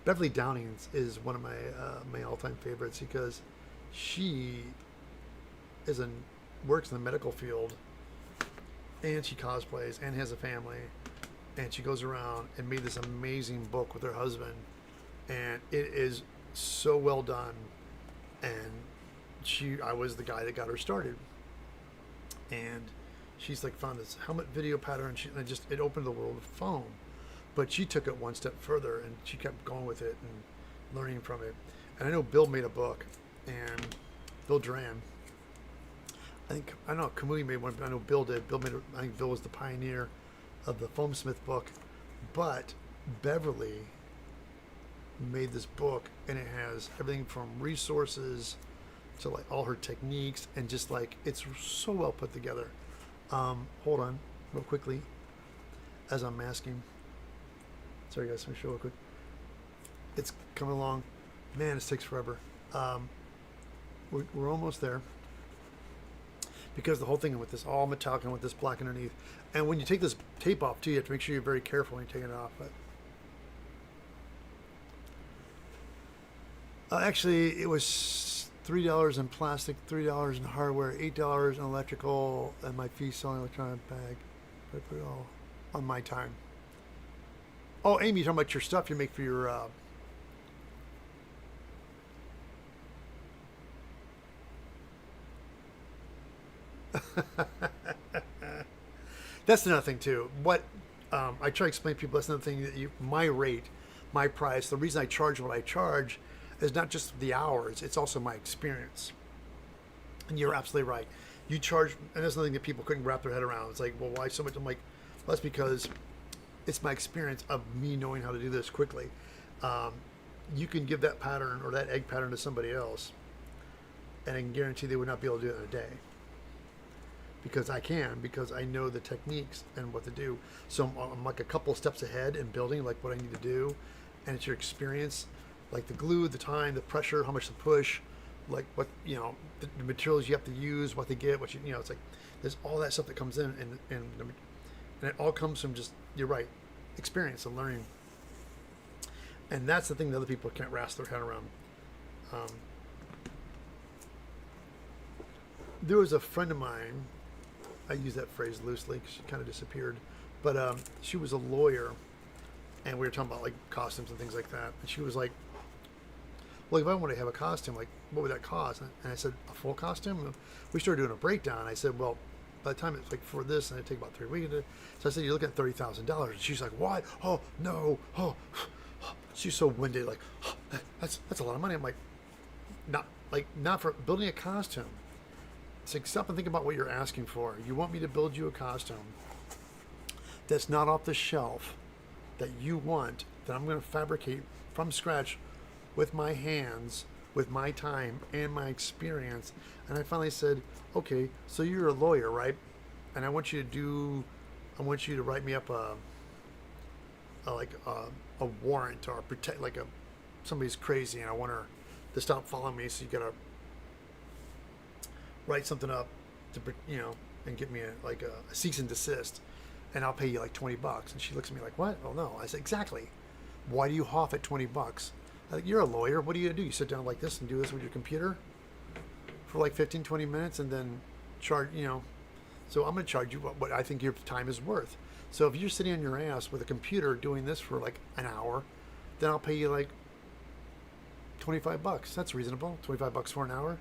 Beverly Downing is one of my all-time favorites because she works in the medical field, and she cosplays and has a family, and she goes around and made this amazing book with her husband, and it is so well done. And I was the guy that got her started, and she's like found this helmet video pattern. It opened the world of foam, but she took it one step further and she kept going with it and learning from it. And I know Bill made a book, and Bill Duran. I don't know, Kamui made one, but I know Bill did. I think Bill was the pioneer of the Foamsmith book, but Beverly made this book, and it has everything from resources to like all her techniques, and just like it's so well put together. Hold on, real quickly, as I'm masking. Sorry guys, let me show real quick. It's coming along. Man, this takes forever. We're almost there. Because the whole thing with this all metallic and with this black underneath. And when you take this tape off too, you have to make sure you're very careful when you're taking it off. But actually, it was $3 in plastic, $3 in hardware, $8 in electrical, and my fee selling electronic bag. I put it all on my time. Oh, Amy, you're talking about your stuff you make for your that's another thing too. What I try to explain to people, that's another thing, that my rate, my price, the reason I charge what I charge is not just the hours, it's also my experience. And you're absolutely right. You charge, and that's something that people couldn't wrap their head around. It's like, well, why so much? I'm like, well, that's because it's my experience of me knowing how to do this quickly. You can give that pattern or that egg pattern to somebody else, and I can guarantee they would not be able to do it in a day. Because I know the techniques and what to do. So I'm like a couple steps ahead in building, like what I need to do, and it's your experience, like the glue, the time, the pressure, how much to push, like what, the materials you have to use, what to get, it's like there's all that stuff that comes in, and it all comes from just, you're right, experience and learning. And that's the thing that other people can't wrap their head around. There was a friend of mine, I use that phrase loosely because she kind of disappeared, but she was a lawyer, and we were talking about like costumes and things like that. And she was like, well, if I want to have a costume, like what would that cost? And I said, a full costume? We started doing a breakdown. I said, well, by the time it's like for this, and it take about 3 weeks. So I said, you're looking at $30,000. And she's like, what? Oh, no. Oh, she's so winded. Like, oh, that's a lot of money. I'm like, not for building a costume. It's like, stop and think about what you're asking for. You want me to build you a costume that's not off the shelf, that you want, that I'm going to fabricate from scratch with my hands, with my time and my experience. And I finally said, okay, so you're a lawyer, right? And I want you to write me up a warrant, or protect, like somebody's crazy and I want her to stop following me, so you gotta write something up to, and get me a cease and desist, and I'll pay you like $20. And she looks at me like, what? Oh no. I said, exactly. Why do you huff at $20? Like, you're a lawyer. What do? You sit down like this and do this with your computer for like 15, 20 minutes and then charge, so I'm going to charge you what I think your time is worth. So if you're sitting on your ass with a computer doing this for like an hour, then I'll pay you like $25. That's reasonable. $25 for an hour.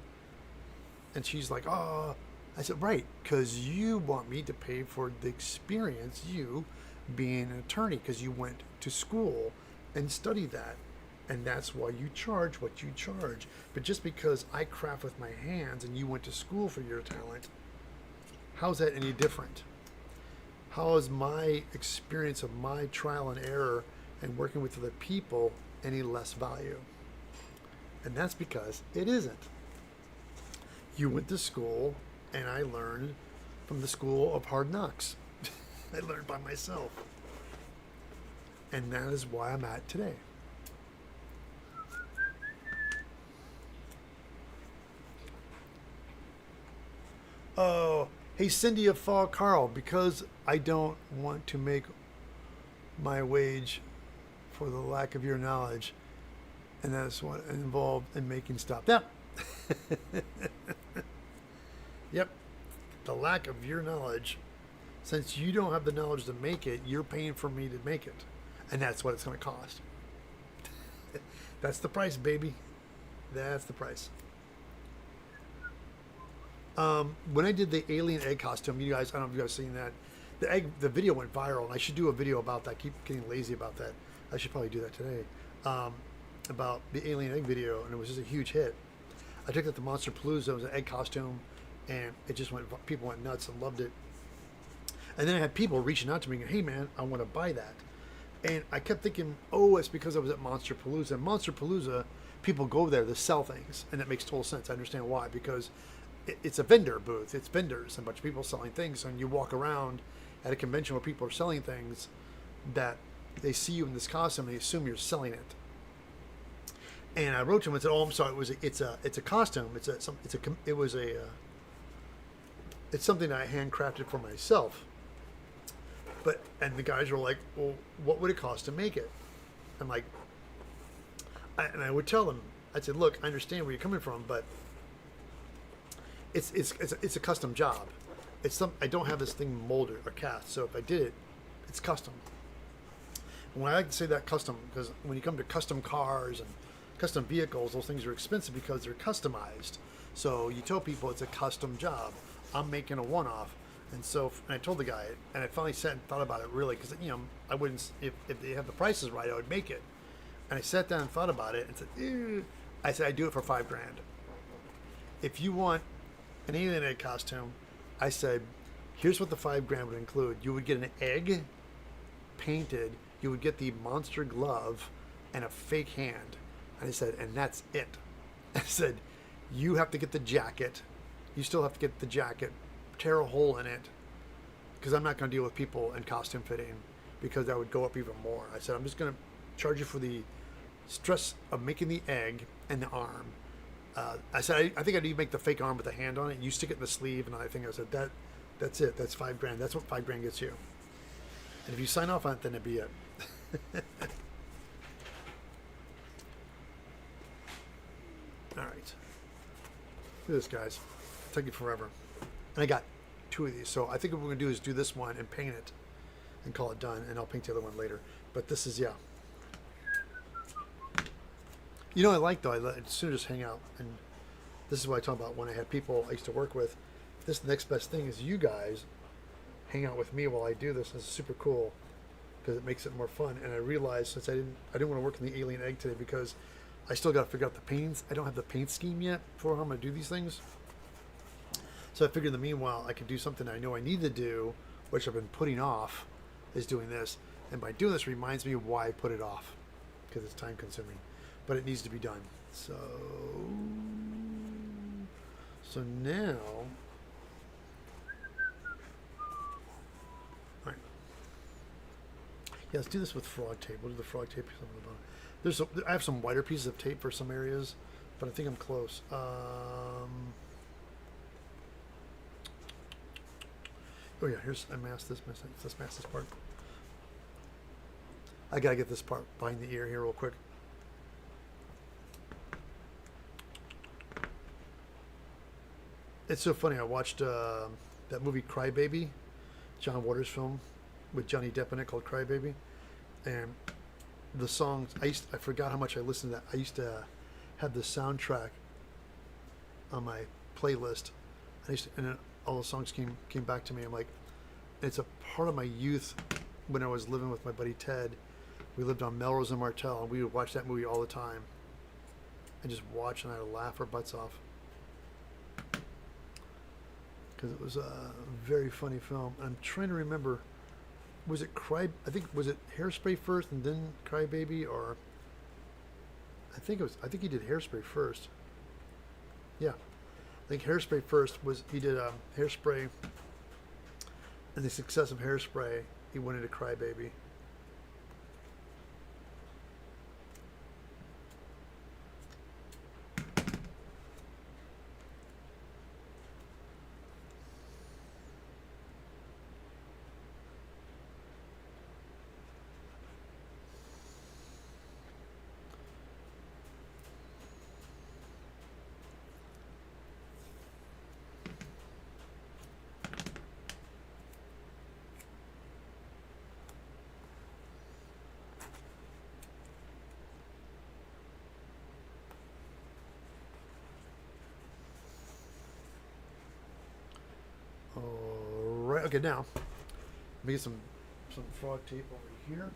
And she's like, oh, I said, right, because you want me to pay for the experience, you being an attorney, because you went to school and studied that. And that's why you charge what you charge. But just because I craft with my hands and you went to school for your talent, how's that any different? How is my experience of my trial and error and working with other people any less value? And that's because it isn't. You went to school, and I learned from the school of hard knocks. I learned by myself. And that is why I'm at today. Hey, Cindy of Fall Carl, because I don't want to make my wage for the lack of your knowledge, and that's what involved in making stuff. Yep. Yep. The lack of your knowledge. Since you don't have the knowledge to make it, you're paying for me to make it. And that's what it's going to cost. That's the price, baby. That's the price. When I did the alien egg costume, you guys, I don't know if you guys seen that. The video went viral, and I should do a video about that. I keep getting lazy about that. I should probably do that today. About the alien egg video, and it was just a huge hit. I took that to Monster Palooza. It was an egg costume, and it just went. People went nuts and loved it. And then I had people reaching out to me, going, "Hey man, I want to buy that." And I kept thinking, "Oh, it's because I was at Monster Palooza." And Monster Palooza, people go there to sell things, and that makes total sense. I understand why, because it's a vendor booth. It's vendors, and a bunch of people selling things. And you walk around at a convention where people are selling things, that they see you in this costume and they assume you're selling it. And I wrote to him and said, "Oh, I'm sorry. It's a costume. It's something I handcrafted for myself." And the guys were like, "Well, what would it cost to make it?" I'm like, and I would tell them, I said, "Look, I understand where you're coming from, but it's a custom job. I don't have this thing molded or cast, so if I did it, it's custom." And when I like to say that custom, because when you come to custom cars and custom vehicles, those things are expensive because they're customized. So you tell people it's a custom job. I'm making a one-off. And I told the guy, and I finally sat and thought about it really, because I wouldn't, if they have the prices right, I would make it. And I sat down and thought about it and said, ew. I said, "I do it for $5,000. If you want an alien egg costume," I said, "here's what the $5,000 would include. You would get an egg painted, you would get the monster glove and a fake hand." And I said, "and that's it." I said, "You have to get the jacket. You still have to get the jacket, tear a hole in it, because I'm not going to deal with people in costume fitting, because that would go up even more." I said, "I'm just going to charge you for the stress of making the egg and the arm." I said, I think I need to make the fake arm with the hand on it. You stick it in the sleeve, and I said, that's it. That's $5,000. That's what $5,000 gets you. And if you sign off on it, then it'd be it." All right. Look at this, guys. It'll take you forever. And I got 2 of these. So I think what we're going to do is do this one and paint it and call it done. And I'll paint the other one later. But this is, yeah. You know what I like, though? I sooner just hang out. And this is what I talk about when I had people I used to work with. This next best thing is you guys hang out with me while I do this. It's super cool because it makes it more fun. And I realized, since I didn't want to work in the alien egg today, because I still got to figure out the paints. I don't have the paint scheme yet for how I'm going to do these things. So I figured in the meanwhile, I could do something I know I need to do, which I've been putting off, is doing this. And by doing this, reminds me of why I put it off, because it's time consuming. But it needs to be done. So now, all right. Yeah, let's do this with frog tape. We'll do the frog tape on the bottom. I have some wider pieces of tape for some areas, but I think I'm close. Oh yeah, I masked this. Let's mask this part. I gotta get this part behind the ear here real quick. It's so funny. I watched that movie Cry Baby, John Waters film with Johnny Depp in it, called Cry Baby, and the songs. I forgot how much I listened to that. I used to have the soundtrack on my playlist. And all the songs came back to me. I'm like, it's a part of my youth when I was living with my buddy Ted. We lived on Melrose and Martel, and we would watch that movie all the time. And just watch, and I'd laugh our butts off. Because it was a very funny film. I'm trying to remember, was it was it Hairspray first and then Cry Baby, or I think he did Hairspray first. Yeah. I think Hairspray first he did Hairspray, and the success of Hairspray, he went into Cry Baby. right. Okay, now let me get some frog tape over here.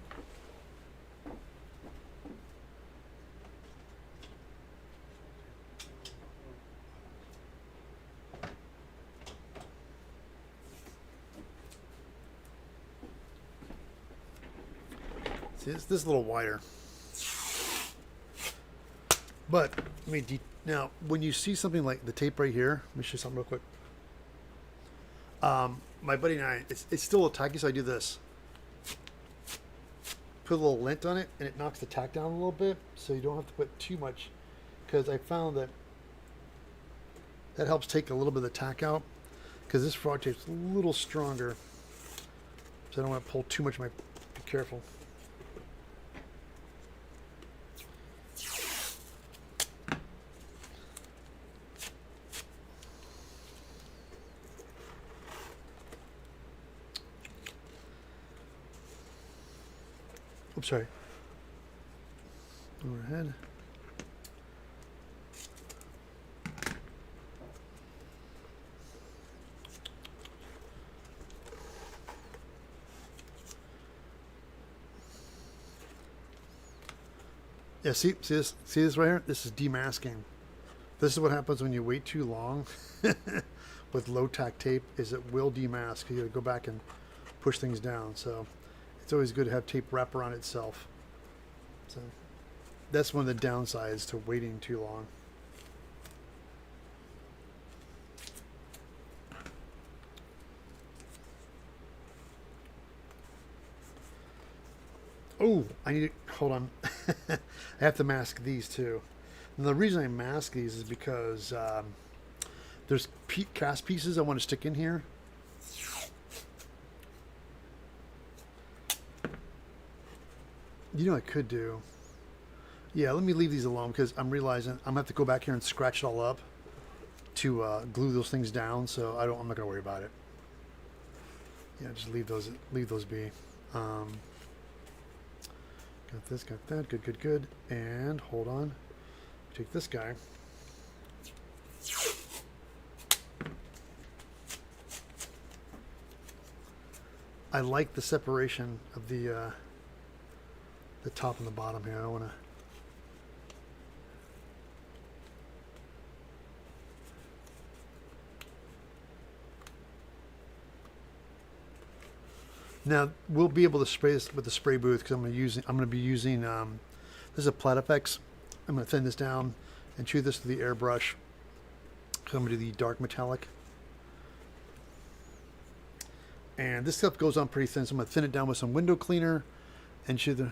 See, this is a little wider. But now, when you see something like the tape right here, let me show you something real quick. My buddy and I, it's still a tacky, so I do this. Put a little lint on it, and it knocks the tack down a little bit, so you don't have to put too much. Because I found that helps take a little bit of the tack out. Because this frog tape's a little stronger, so I don't want to pull too much. Be careful. Oops, sorry. Overhead. Yeah, see this right here? This is demasking. This is what happens when you wait too long with low tack tape, is it will demask. You gotta go back and push things down. So it's always good to have tape wrap around itself. So that's one of the downsides to waiting too long. Oh, I need to, hold on. I have to mask these too. And the reason I mask these is because there's cast pieces I want to stick in here. You know what I could do? Yeah, let me leave these alone because I'm realizing I'm going to have to go back here and scratch it all up to glue those things down, so I'm not going to worry about it. Yeah, just leave those be. Got this, got that, good. And hold on. Take this guy. I like the separation of the top and the bottom here. I don't want to. Now we'll be able to spray this with the spray booth because I'm going to be using this is a Platifex. I'm going to thin this down and chew this with the airbrush. So I'm going to do the dark metallic. And this stuff goes on pretty thin, so I'm going to thin it down with some window cleaner and chew the.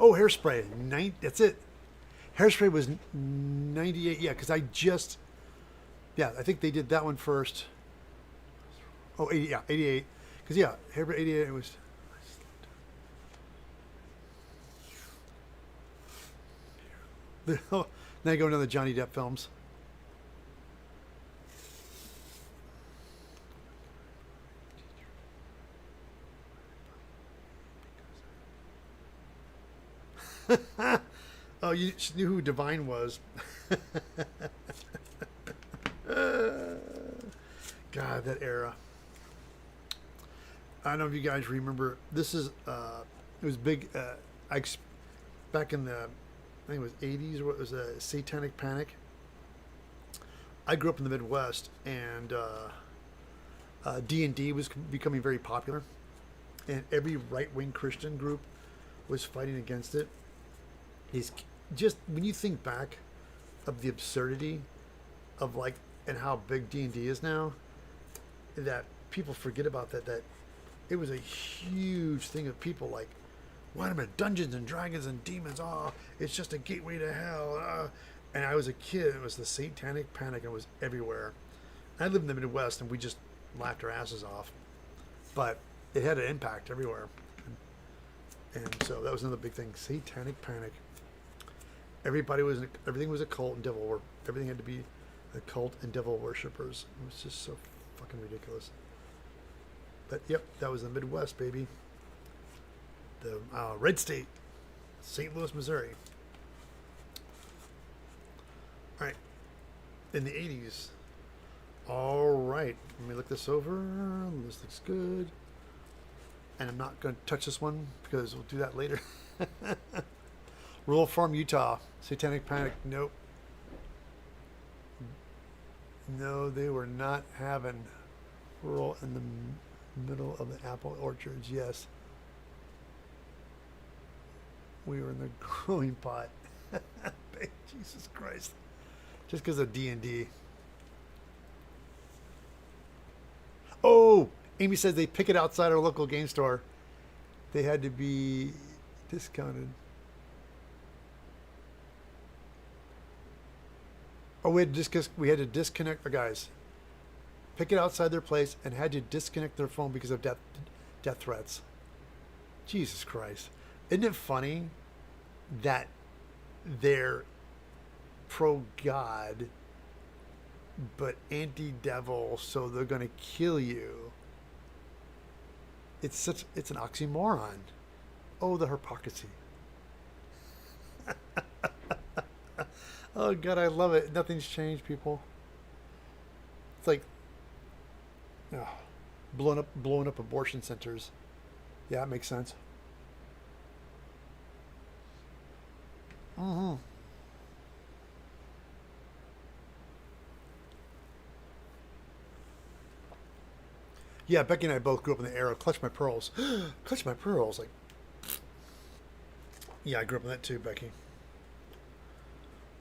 Oh, hairspray. That's it. Hairspray was 98. Yeah, because I think they did that one first. Oh, 80, yeah, 88. Because, yeah, hairspray 88, it was. Now you go into the Johnny Depp films. Oh, you knew who Divine was. God, that era. I don't know if you guys remember. This is it was big. Back in the, I think it was 80s. Or it was a Satanic Panic. I grew up in the Midwest, and D&D was becoming very popular, and every right-wing Christian group was fighting against it. Is just when you think back of the absurdity of and how big D&D is now, that people forget about that it was a huge thing of people like, what am I, Dungeons and Dragons and demons, it's just a gateway to hell, and I was a kid, it was the Satanic Panic, and it was everywhere. I lived in the Midwest, and we just laughed our asses off, but it had an impact everywhere. And so that was another big thing, Satanic Panic. Everything was a cult and devil everything had to be a cult and devil worshippers. It was just so fucking ridiculous. But yep, that was the Midwest, baby. the red state, St. Louis, Missouri. All right, in the 80s. All right, let me look this over. This looks good. And I'm not going to touch this one because we'll do that later. Rural Farm, Utah. Satanic Panic. Nope. No, they were not having rural in the middle of the apple orchards. Yes. We were in the growing pot. Jesus Christ. Just because of D&D. Oh, Amy says they pick it outside our local game store. They had to be discounted. Oh, we had to disconnect the guys. Pick it outside their place and had to disconnect their phone because of death threats. Jesus Christ. Isn't it funny that they're pro-God but anti-devil, so they're going to kill you? It's an oxymoron. Oh, the hypocrisy. Oh God, I love it. Nothing's changed, people. It's like blowing up abortion centers. Yeah, it makes sense. Mm-hmm. Yeah, Becky and I both grew up in the era of Clutch My Pearls. Clutch My Pearls. Like, yeah, I grew up in that too, Becky.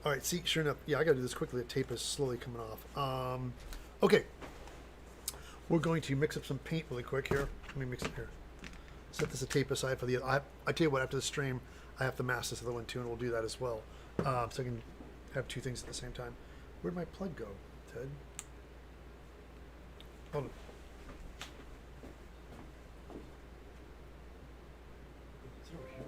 All right, see, sure enough. Yeah, I got to do this quickly. The tape is slowly coming off. Okay. We're going to mix up some paint really quick here. Let me mix it here. Set this tape aside for the... I tell you what, after the stream, I have to mask this other one too, and we'll do that as well. So I can have two things at the same time. Where'd my plug go, Ted? Hold on. It's over here.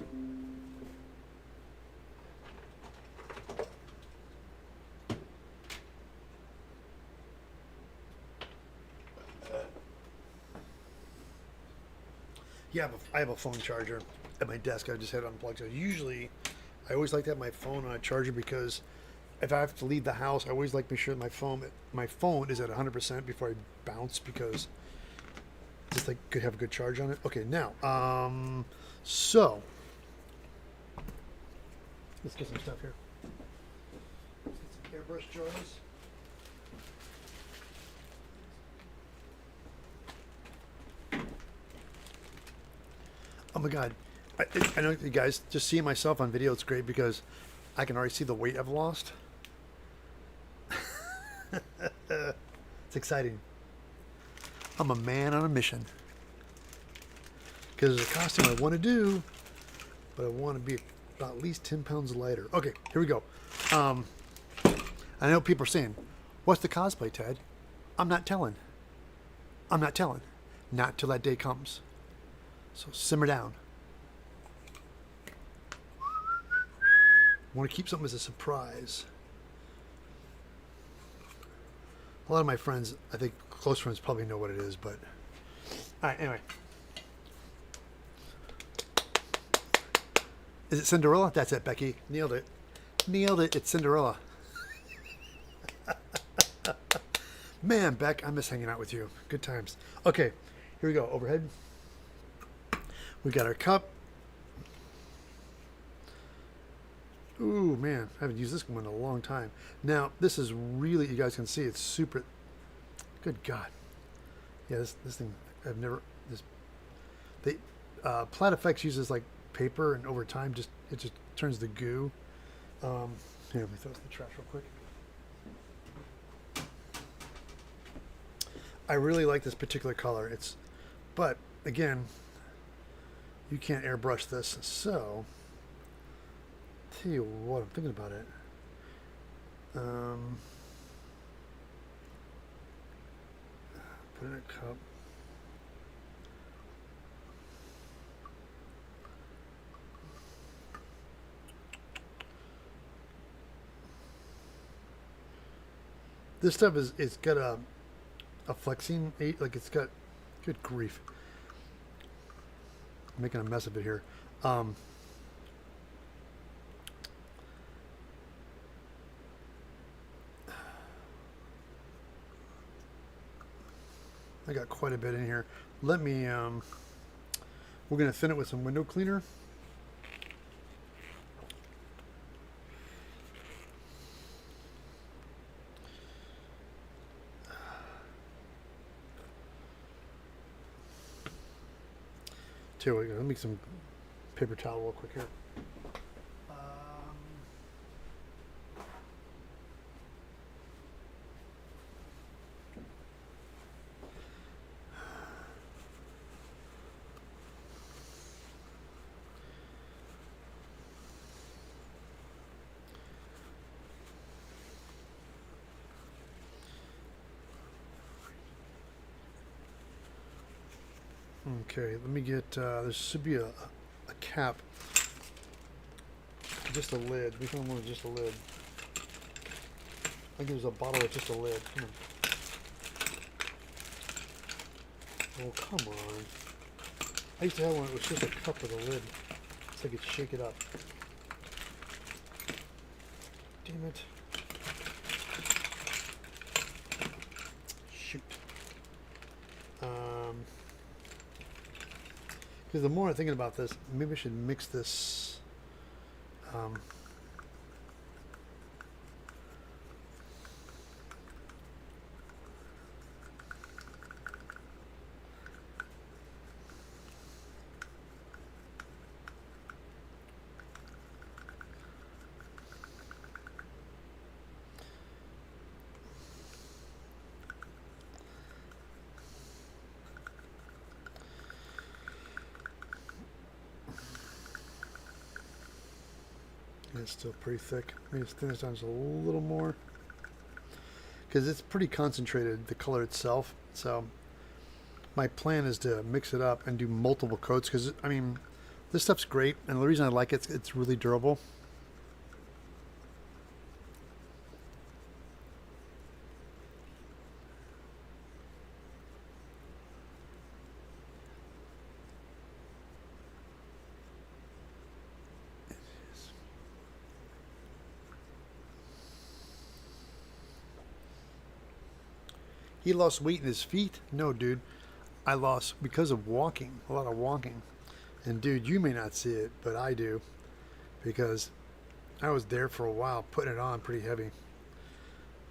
Yeah, I have a phone charger at my desk. I just had it unplugged. So usually, I always like to have my phone on a charger because if I have to leave the house, I always like to make sure that my phone is at 100% before I bounce, because just like could have a good charge on it. Okay, now, so let's get some stuff here. Let's get some airbrush jars. Oh my God. I know you guys, just seeing myself on video, it's great because I can already see the weight I've lost. It's exciting. I'm a man on a mission. Because there's a costume I want to do, but I want to be about at least 10 pounds lighter. Okay, here we go. I know people are saying, what's the cosplay, Ted? I'm not telling. I'm not telling. Not till that day comes. So simmer down. I want to keep something as a surprise. A lot of my friends, I think close friends, probably know what it is, but... Alright, anyway. Is it Cinderella? That's it, Becky. Nailed it. Nailed it. It's Cinderella. Man, Beck, I miss hanging out with you. Good times. Okay, here we go. Overhead. We got our cup. Ooh, man, I haven't used this one in a long time. Now, this is really, you guys can see, it's super, good God. Yeah, this thing, I've never, Plat Effects uses like paper, and over time, it just turns the goo. Here, let me throw this in the trash real quick. I really like this particular color. But again, you can't airbrush this, so tell you what, I'm thinking about it. Put in a cup. This stuff it's got a flexing, like it's got, good grief. I'm making a mess of it here. Um, I got quite a bit in here. Let me, we're going to thin it with some window cleaner. Tell you what, let me make some paper towel real quick here. Okay, let me get, there should be a cap. Just a lid. We found one with just a lid. I think there's a bottle with just a lid. Come on. Oh, come on. I used to have one that was just a cup with a lid. So I could shake it up. Damn it. Shoot. Because the more I'm thinking about this, maybe I should mix this. It's still pretty thick. Maybe thin this down just a little more. Because it's pretty concentrated, the color itself. So my plan is to mix it up and do multiple coats. Because, I mean, this stuff's great. And the reason I like it, it's really durable. He lost weight in his feet? No, dude. I lost because of walking. A lot of walking. And, dude, you may not see it, but I do. Because I was there for a while, putting it on pretty heavy.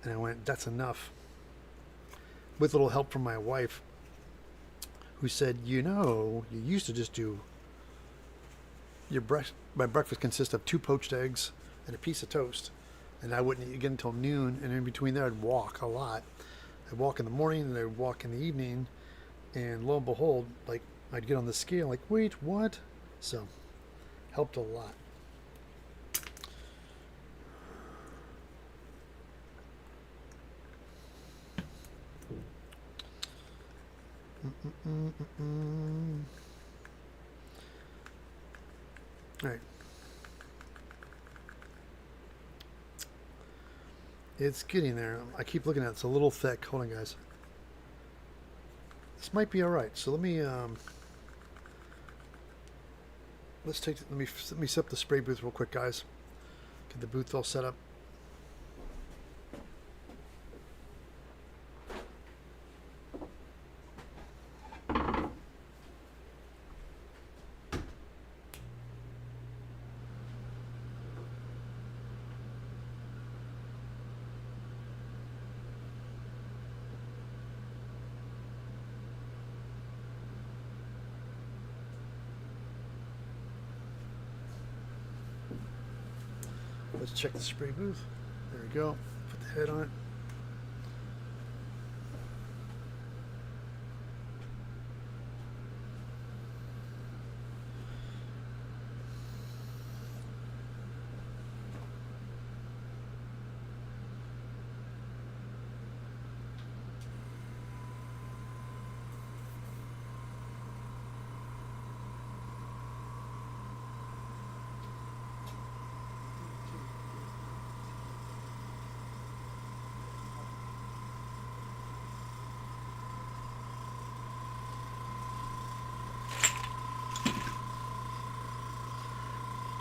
And I went, that's enough. With a little help from my wife, who said, you know, you used to just do my breakfast consists of 2 poached eggs and a piece of toast. And I wouldn't eat again until noon. And in between there, I'd walk a lot. I'd walk in the morning and I'd walk in the evening, and lo and behold, like I'd get on the scale, like, wait, what? So, helped a lot. All right. It's getting there. I keep looking at it. It's a little thick. Hold on, guys. This might be all right. So let me let me set up the spray booth real quick, guys. Get the booth all set up. Let's check the spray booth. There we go. Put the head on it.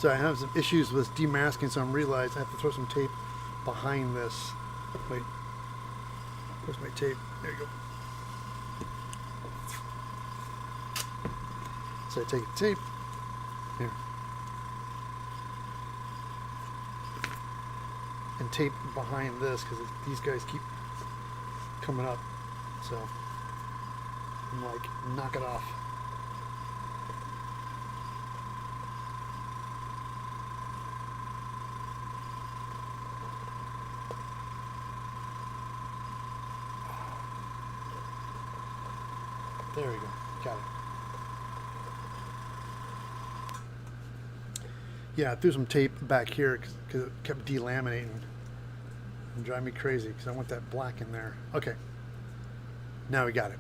So I have some issues with demasking, so I'm realized I have to throw some tape behind this. Wait, where's my tape? There you go. So I take the tape here and tape behind this because these guys keep coming up. So I'm like, knock it off. There we go. Got it. Yeah, I threw some tape back here because it kept delaminating and driving me crazy because I want that black in there. Okay. Now we got it.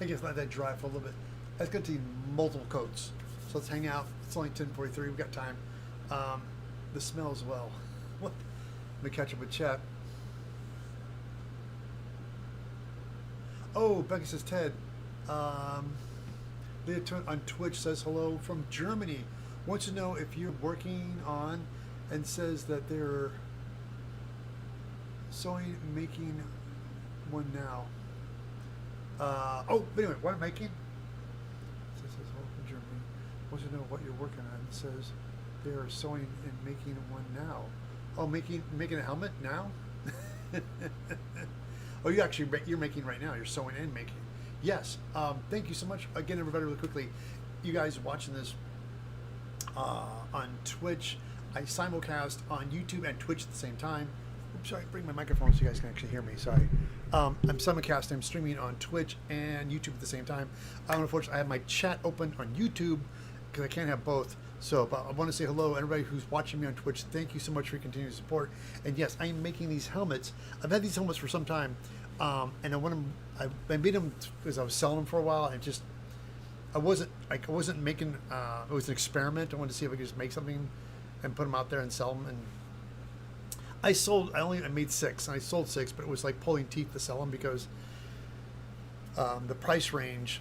I guess let that dry for a little bit. That's going to take multiple coats. So let's hang out. It's only 10:43. We've got time. The smell as well. What? Let me catch up with chat. Oh, Becky says Ted. Leah on Twitch says hello from Germany. Wants to know if you're working on, and says that they're sewing, making one now. Oh, but anyway, what I'm making? Says hello from Germany. Wants to know what you're working on. It says they are sewing and making one now. Oh, making a helmet now? Oh, you're making right now. You're sewing and making. Yes. Thank you so much again, everybody. Really quickly, you guys watching this on Twitch. I simulcast on YouTube and Twitch at the same time. Oops, sorry. Bring my microphone so you guys can actually hear me. Sorry. I'm simulcasting. I'm streaming on Twitch and YouTube at the same time. Unfortunately, I have my chat open on YouTube because I can't have both. So, but I want to say hello, everybody who's watching me on Twitch. Thank you so much for your continued support. And yes, I am making these helmets. I've had these helmets for some time, and I want them. I made them because I was selling them for a while, and just I wasn't making. It was an experiment. I wanted to see if I could just make something and put them out there and sell them. And I made 6, and I sold 6, but it was like pulling teeth to sell them because the price range.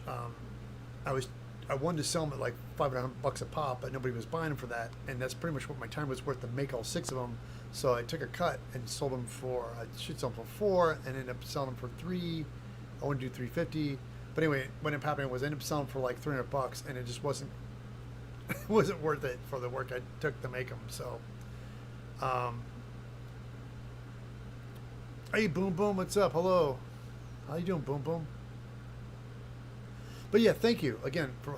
I wanted to sell them at like $500 a pop, but nobody was buying them for that, and that's pretty much what my time was worth to make all 6 of them. So I took a cut and sold them for. I should sell them for 4, and ended up selling them for 3. I wanted to do $350, but anyway, what ended up happening was I ended up selling them for like $300, and it just wasn't worth it for the work I took to make them. So, hey, Boom Boom, what's up? Hello, how you doing, Boom Boom? But yeah, thank you again for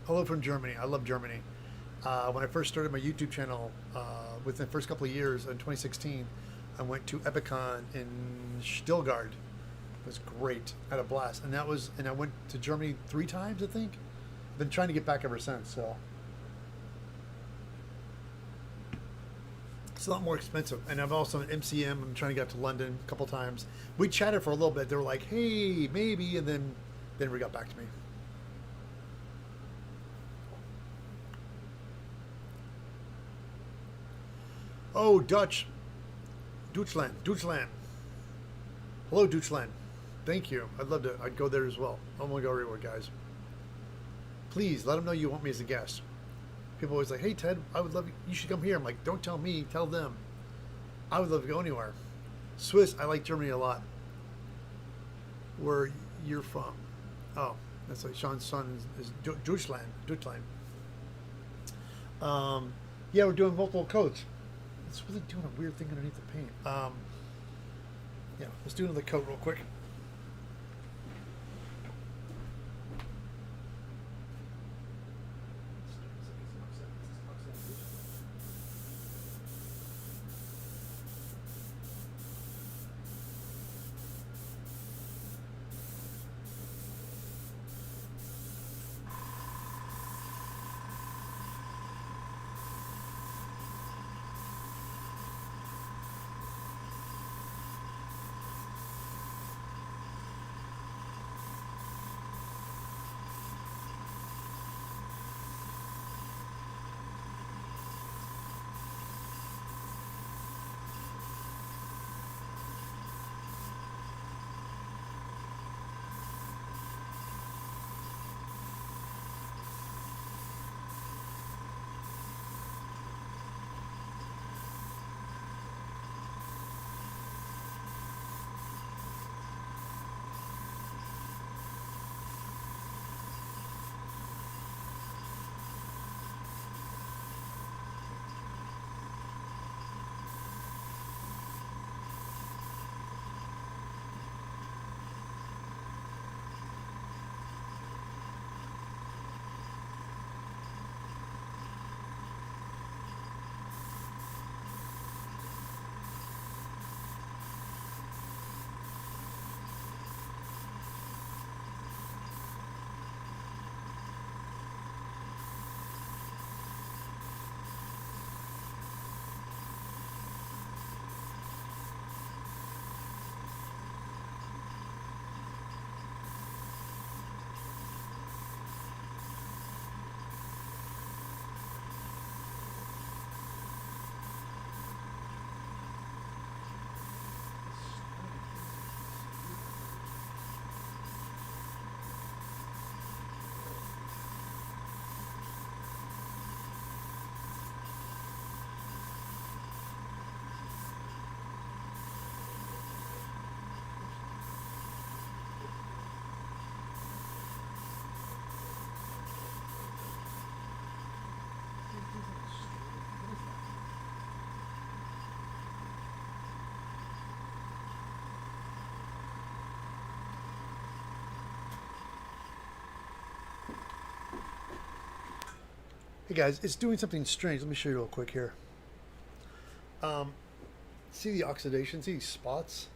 hello from Germany. I love Germany. When I first started my YouTube channel, within the first couple of years in 2016, I went to Epicon in Stuttgart. It was great. I had a blast, and I went to Germany 3 times, I think. I've been trying to get back ever since. So it's a lot more expensive, and I'm also at MCM. I'm trying to get to London a couple times. We chatted for a little bit. They were like, "Hey, maybe," and then they never got back to me. Oh, Deutschland. Hello, Deutschland. Thank you. I'd go there as well. I'm gonna go everywhere, guys. Please let them know you want me as a guest. People always like, "Hey, Ted, I would love you should come here." I'm like, "Don't tell me, tell them." I would love to go anywhere. Swiss, I like Germany a lot. Where you're from? Oh, that's like Sean's son is Deutschland. Yeah, we're doing multiple coats. It's really doing a weird thing underneath the paint. Yeah, let's do another coat real quick. Hey guys, it's doing something strange. Let me show you real quick here. See the oxidation? See these spots?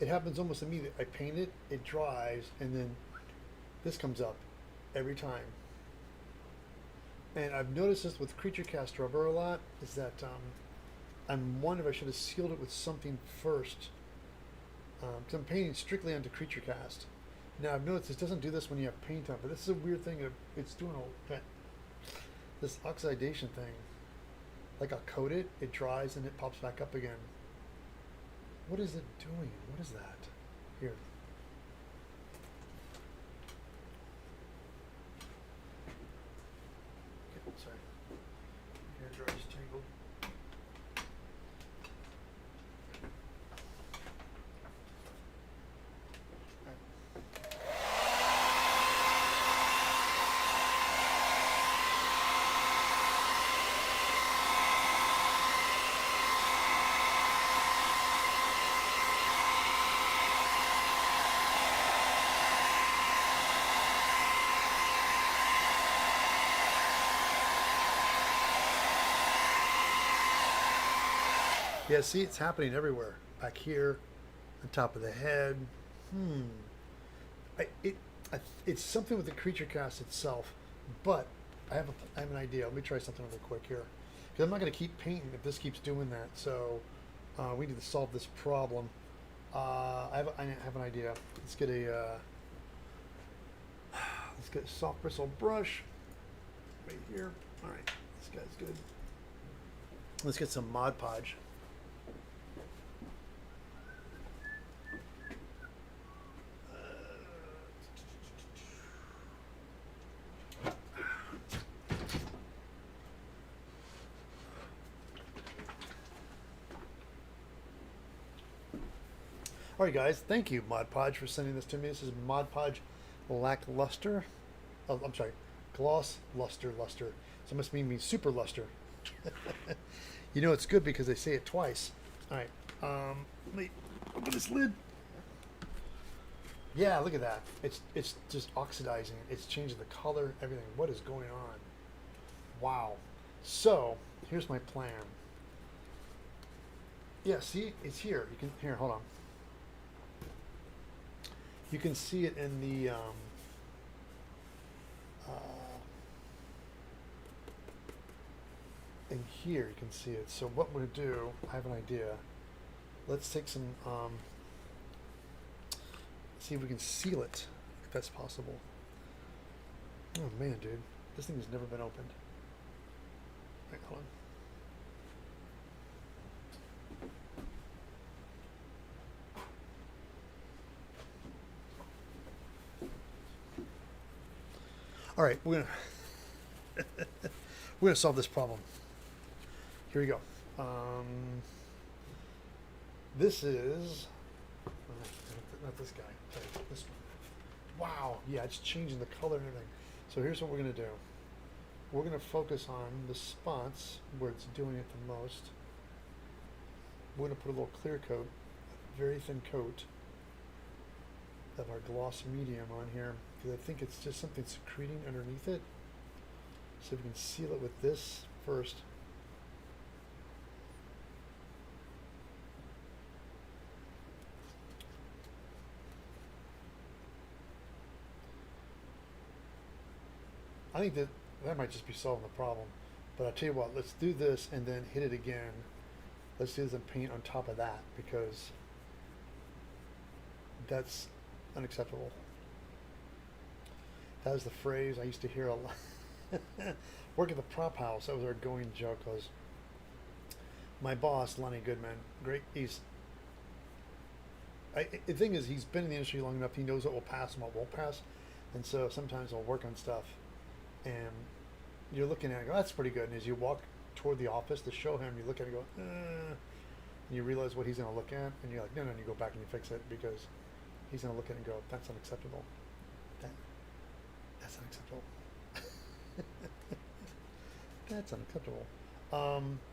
It happens almost immediately. I paint it, it dries, and then this comes up every time. And I've noticed this with creature cast rubber a lot, is that I'm wondering if I should have sealed it with something first. Because I'm painting strictly onto creature cast. Now I've noticed this doesn't do this when you have paint on, but this is a weird thing. It's doing this oxidation thing. Like I'll coat it, it dries, and it pops back up again. What is it doing? What is that? Here. Okay, sorry. Hair dryer's tangled. Yeah, see, it's happening everywhere. Back here, on top of the head. It's something with the creature cast itself, but I have an idea. Let me try something real quick here, because I'm not going to keep painting if this keeps doing that. So we need to solve this problem. I have an idea. Let's get a soft bristle brush right here. All right, this guy's good. Let's get some Mod Podge. All right, guys. Thank you, Mod Podge, for sending this to me. This is Mod Podge Lackluster. Oh, I'm sorry, Gloss Luster Luster. So it must mean super luster. You know it's good because they say it twice. All right. Let me open this lid. Yeah, look at that. It's just oxidizing. It's changing the color, everything. What is going on? Wow. So here's my plan. Yeah, see, it's here. You can here. Hold on. You can see it in the in here. You can see it. So what we're gonna do? I have an idea. Let's take some. See if we can seal it, if that's possible. Oh man, dude, this thing has never been opened. Wait, hold on. All right, we're gonna solve this problem. Here we go. This is not this guy. Sorry, this one. Wow, yeah, it's changing the color and everything. So here's what we're gonna do. We're gonna focus on the spots where it's doing it the most. We're gonna put a little clear coat, a very thin coat of our gloss medium on here, because I think it's just something secreting underneath it. So we can seal it with this first. I think that might just be solving the problem. But I'll tell you what, let's do this and then hit it again. Let's do this and paint on top of that, because that's unacceptable. That was the phrase I used to hear a lot. Work at the prop house, that was our going joke. Was my boss, Lonnie Goodman, great. The thing is, he's been in the industry long enough. He knows what will pass and what won't pass, and so sometimes I'll work on stuff, and you're looking at it and go, that's pretty good. And as you walk toward the office to show him, you look at it and go, and you realize what he's going to look at, and you're like, no, and you go back and you fix it, because he's going to look at it and go, that's unacceptable. That's unacceptable. That's unacceptable.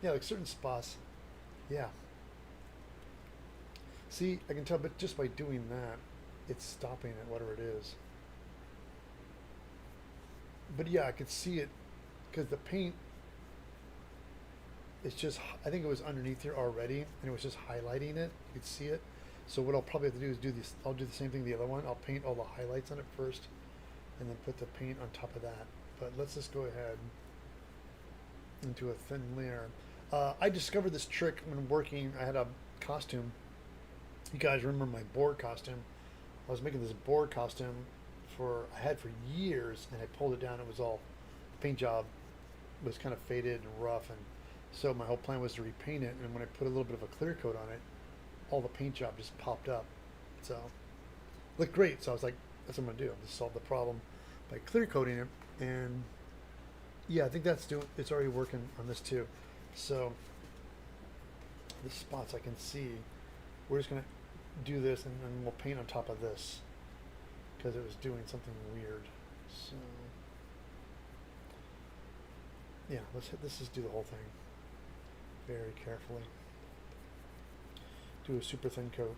Yeah, like certain spots. Yeah. See, I can tell, but just by doing that, it's stopping at whatever it is. But yeah, I could see it because the paint, it's just, I think it was underneath here already, and it was just highlighting it. You could see it. So what I'll probably have to do is do this. I'll do the same thing the other one. I'll paint all the highlights on it first, and then put the paint on top of that. But let's just go ahead into a thin layer. I discovered this trick when working. I had a costume. You guys remember my boar costume? I was making this boar costume I had for years, and I pulled it down. It was all, the paint job was kind of faded and rough, and so my whole plan was to repaint it. And when I put a little bit of a clear coat on it, all the paint job just popped up. So looked great. So I was like, that's what I'm gonna do. Just solve the problem by clear coating it. And yeah, I think it's already working on this too. So the spots I can see, we're just gonna do this, and then we'll paint on top of this because it was doing something weird. So yeah, let's just do the whole thing very carefully. Do a super thin coat.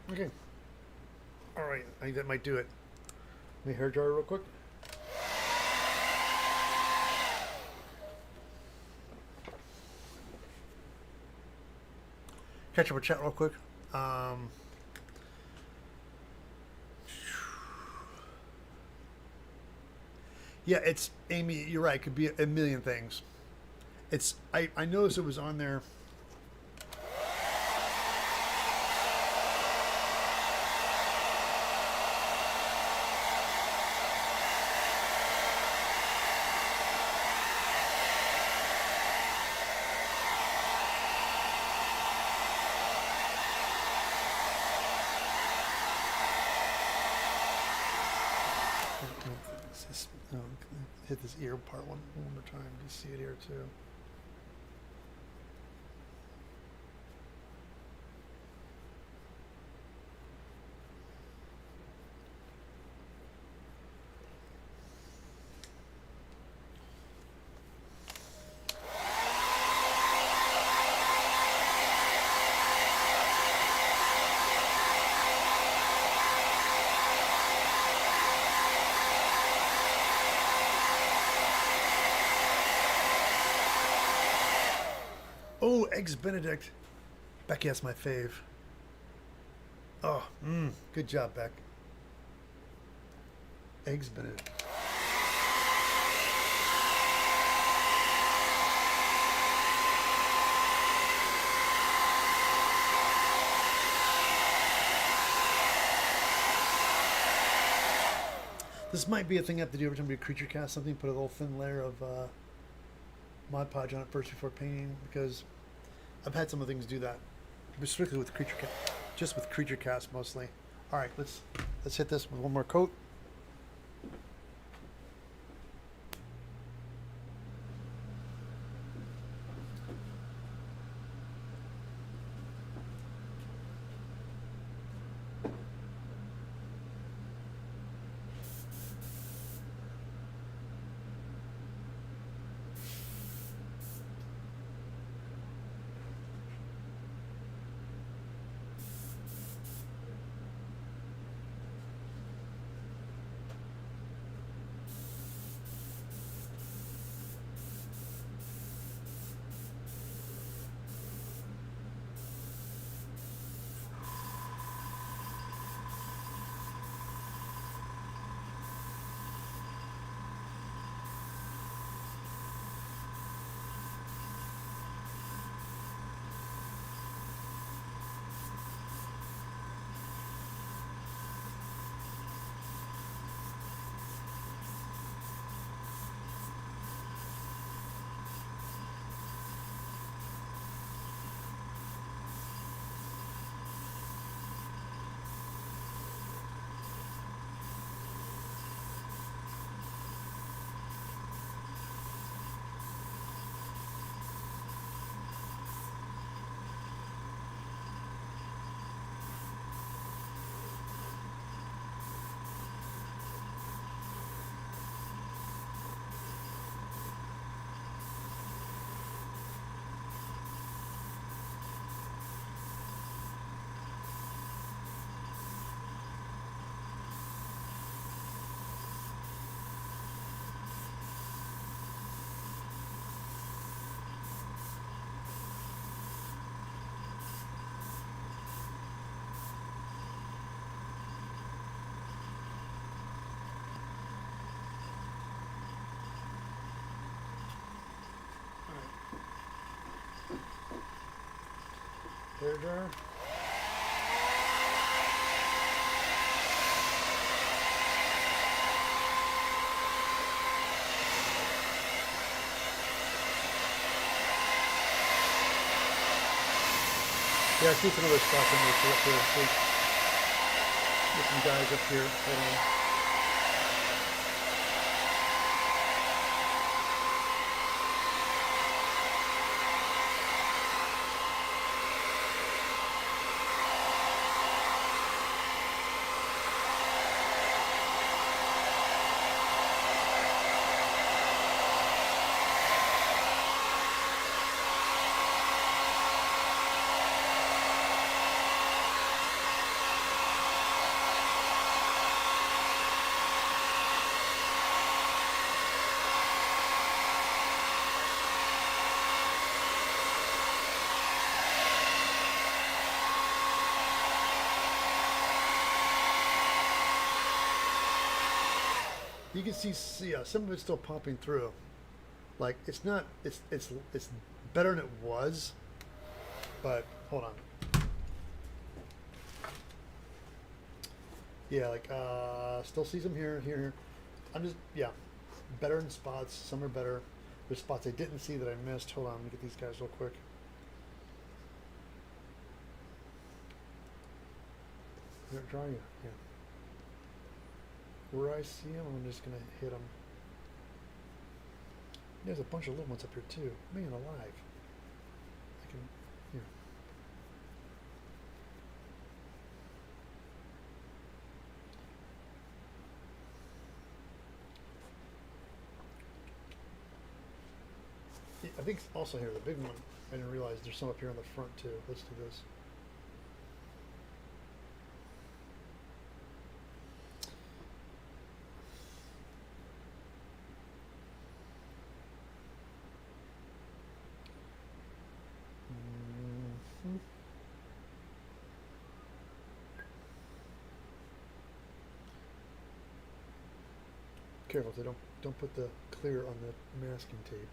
Okay. All right. I think that might do it. Let me hair dryer real quick. Catch up with chat real quick. Yeah, it's Amy. You're right. It could be a million things. I noticed it was on there. Hit this ear part one more time. You see it here too. Oh, Eggs Benedict. Becky, that's my fave. Oh, good job, Beck. Eggs Benedict. This might be a thing I have to do every time we do creature cast something, put a little thin layer of Mod Podge on it first before painting, because I've had some of the things do that, but strictly with creature cast, just with creature cast mostly. All right, let's hit this with one more coat. hair dryer. Yeah, I see some other spots in there too up here. See, get some guys up here. Hold on. You can see some of it's still popping through. Like it's not, it's better than it was, but hold on. Yeah, like still see some here, here. I'm just better in spots. Some are better. There's spots I didn't see that I missed. Hold on, let me get these guys real quick. They're drawing you, yeah. Where I see them, I'm just gonna hit them. There's a bunch of little ones up here too. Man alive. I can, here. I think also here, the big one, I didn't realize there's some up here on the front too. Let's do this. Careful, they don't put the clear on the masking tape.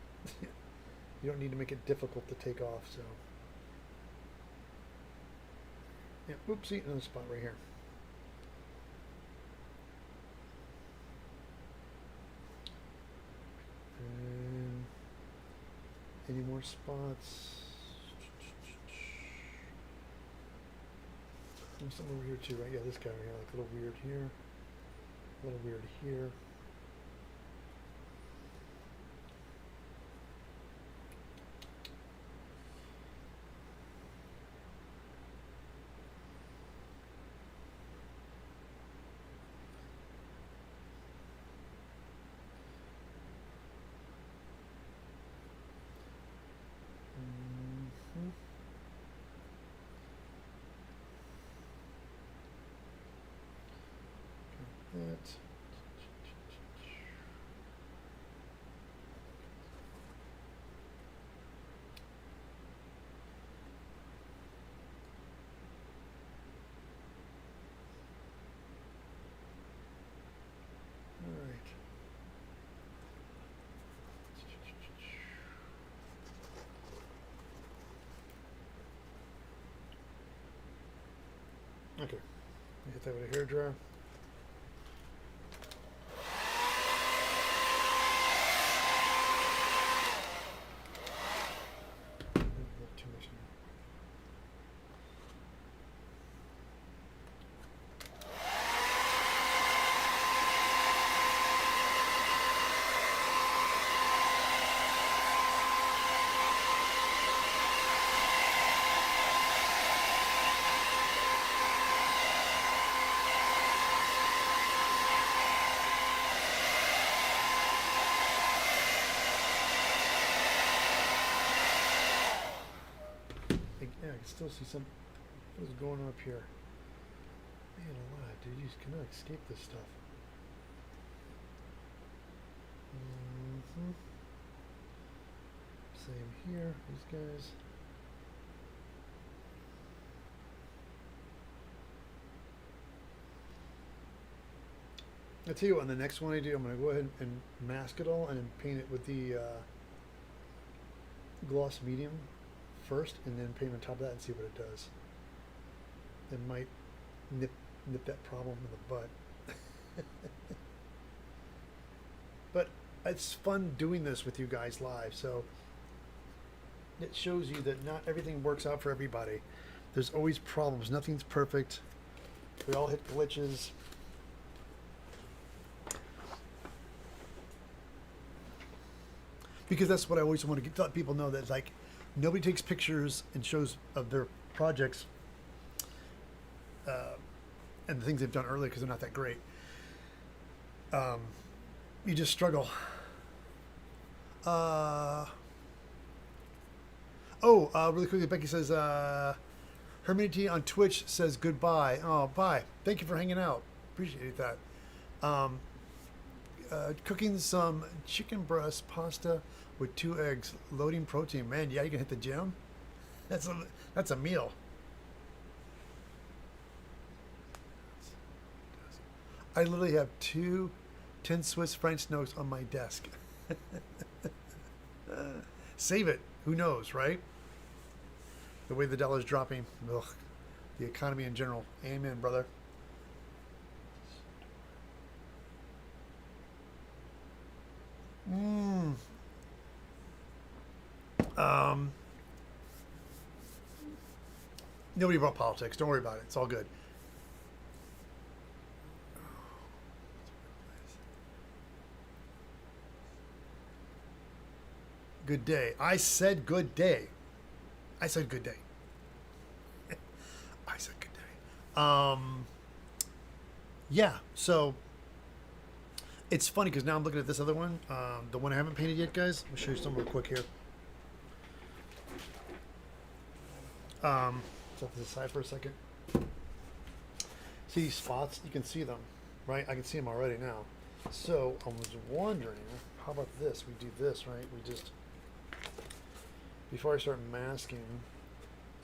You don't need to make it difficult to take off, so. Yeah, oopsie, another spot right here. And any more spots? There's some over here too, right? Yeah, this guy right here, like a little weird here, a little weird here. That. All right. Okay. Hit that with a hairdryer. Yeah, I can still see some. What is going on up here? Man alive, dude, you just cannot escape this stuff. Same here, these guys. I'll tell you what, on the next one I do, I'm going to go ahead and mask it all and then paint it with the gloss medium first and then paint on top of that and see what it does. It might nip that problem in the bud. But it's fun doing this with you guys live, so it shows you that not everything works out for everybody. There's always problems. Nothing's perfect. We all hit glitches. Because that's what I always want to let people know, that like nobody takes pictures and shows of their projects and the things they've done earlier because they're not that great. You just struggle. Really quickly, Becky says, Hermanity on Twitch says goodbye. Oh, bye. Thank you for hanging out. Appreciate that. Cooking some chicken breast pasta with 2 eggs, loading protein. Man, yeah, you can hit the gym. That's a meal. I literally have 2 10 Swiss French notes on my desk. Save it. Who knows, right? The way the dollar's dropping. Ugh. The economy in general. Amen, brother. Nobody brought politics. Don't worry about it. It's all good. Good day. I said good day. I said good day. I said good day. Yeah, so it's funny because now I'm looking at this other one, the one I haven't painted yet, guys. I'll show you something real quick here. Set this aside for a second. See these spots? You can see them, right? I can see them already now. So I was wondering, how about this? We do this, right? We just, before I start masking,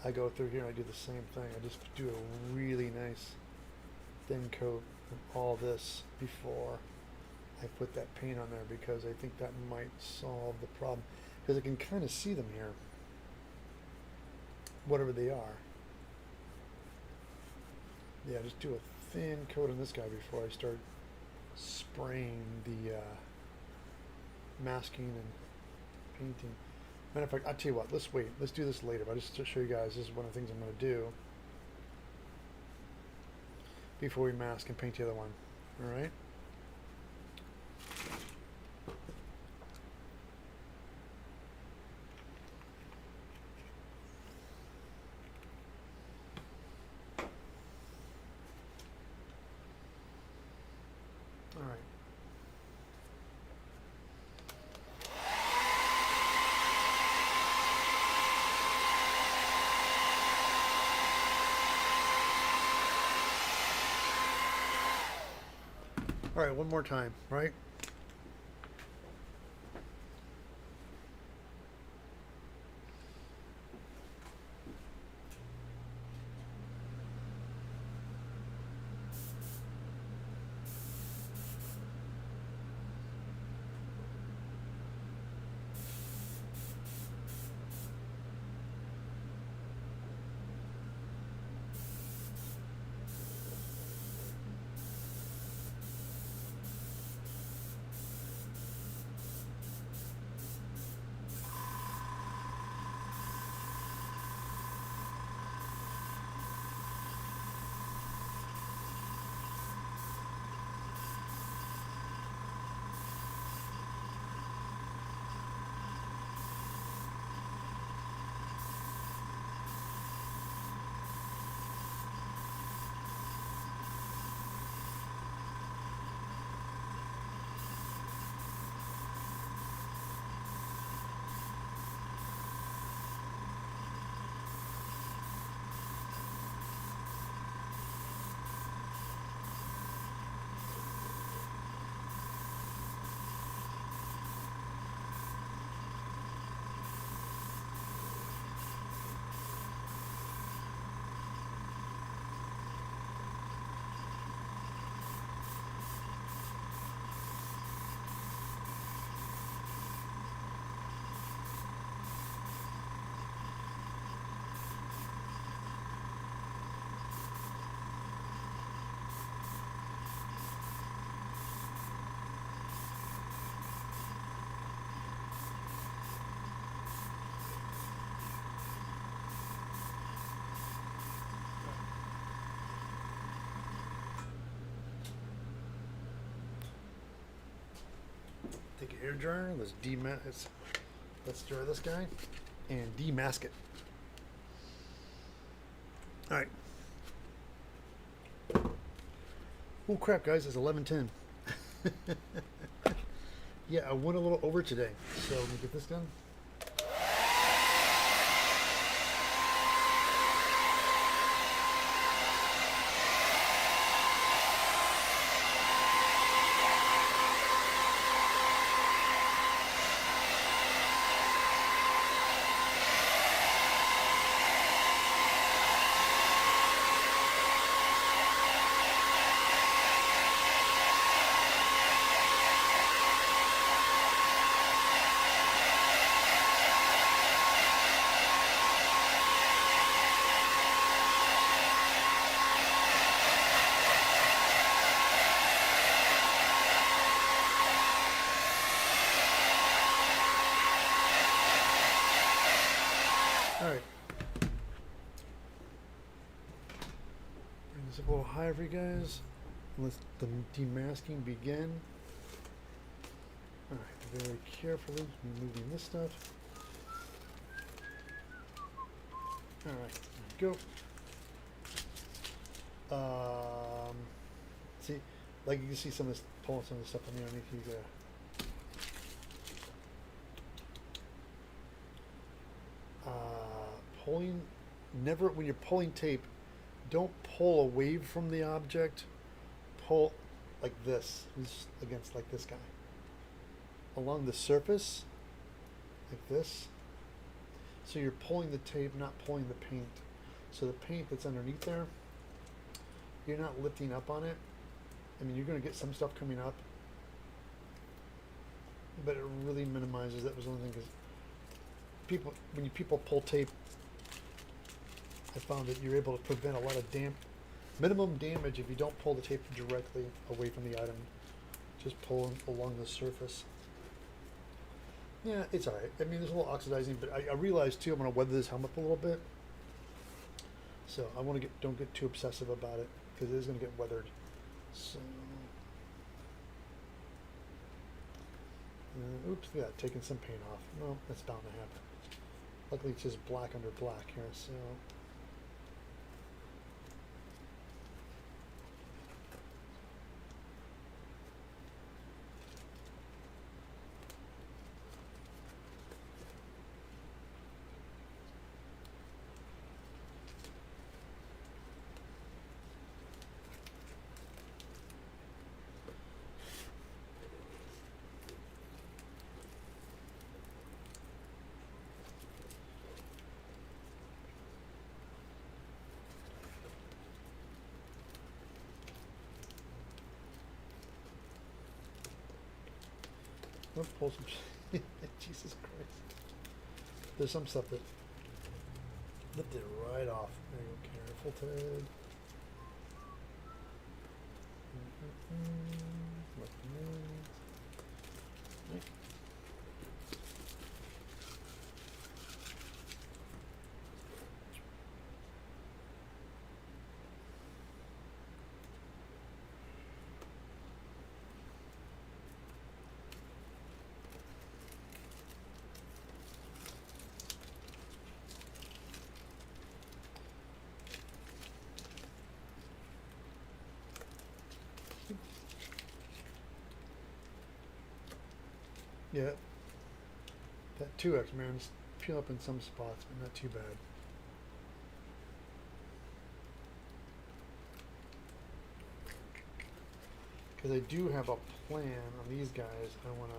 I go through here and I do the same thing. I just do a really nice thin coat of all this before I put that paint on there, because I think that might solve the problem. Because I can kind of see them here, whatever they are. Yeah, just do a thin coat on this guy before I start spraying the masking and painting. Matter of fact, I'll tell you what, let's wait. Let's do this later. But just to show you guys, this is one of the things I'm going to do before we mask and paint the other one. All right? All right. All right, one more time, right? take an air dryer. Let's dry this guy and demask it. All right. Oh crap, guys! It's 11:10. Yeah, I went a little over today, so let me get this done. Alright. Bring this up a little higher for you guys. Let the demasking begin. Alright, very carefully removing this stuff. Alright, there we go. See, like you can see some of this, pulling some of the stuff on the underneath you there. Pulling, never, when you're pulling tape, don't pull away from the object. Pull like this, against like this guy. Along the surface, like this. So you're pulling the tape, not pulling the paint. So the paint that's underneath there, you're not lifting up on it. I mean, you're going to get some stuff coming up, but it really minimizes. That was one thing, because people pull tape, I found that you're able to prevent a lot of minimum damage if you don't pull the tape directly away from the item. Just pull along the surface. Yeah, it's alright. I mean, there's a little oxidizing, but I realized too, I'm going to weather this helmet a little bit. So I want to don't get too obsessive about it, because it is going to get weathered. So, oops, yeah, taking some paint off. Well, that's bound to happen. Luckily, it's just black under black here, so. Oh, pull some. Jesus Christ. There's some stuff that lifted right off. There you go. Careful, Ted. Right. Yeah, that 2X, man, just peel up in some spots, but not too bad. Because I do have a plan on these guys. I want to.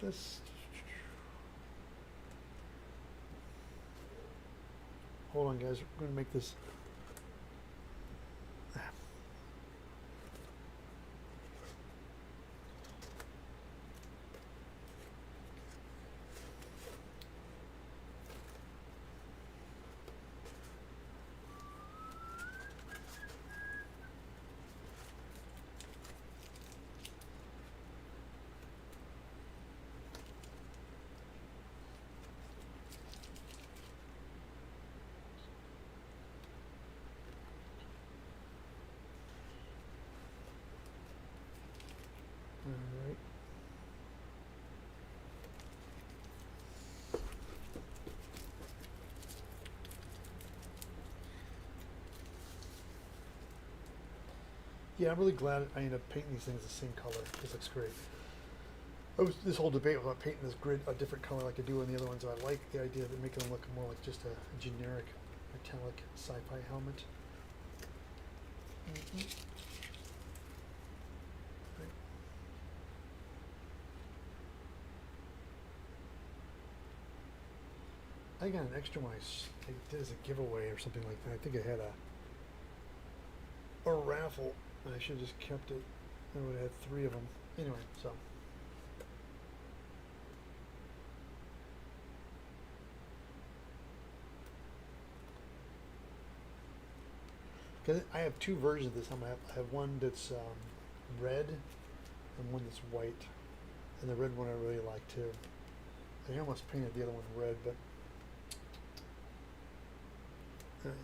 this. Hold on, guys. We're gonna make this. Alright. Yeah, I'm really glad I ended up painting these things the same color. This looks great. This whole debate about painting this grid a different color like I do on the other ones. I like the idea of making them look more like just a generic metallic sci-fi helmet. I got an extra one I did as a giveaway or something like that. I think I had a raffle, and I should have just kept it. I would have had 3 of them. Anyway, so. Because I have 2 versions of this helmet. I have one that's red and one that's white. And the red one I really like too. I almost painted the other one red, but there you go.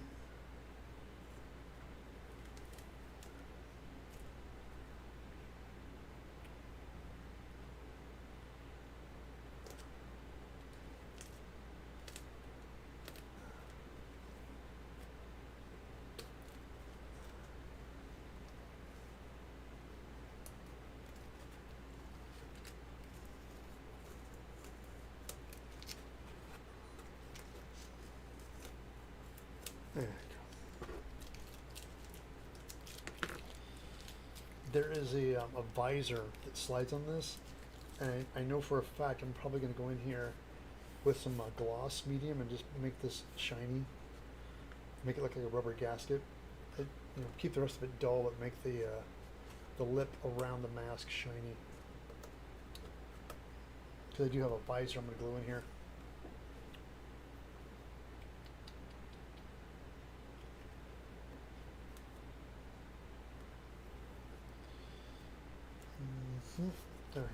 There is a visor that slides on this, and I know for a fact I'm probably going to go in here with some gloss medium and just make this shiny, make it look like a rubber gasket. Keep the rest of it dull, but make the lip around the mask shiny. Because I do have a visor I'm going to glue in here. All right.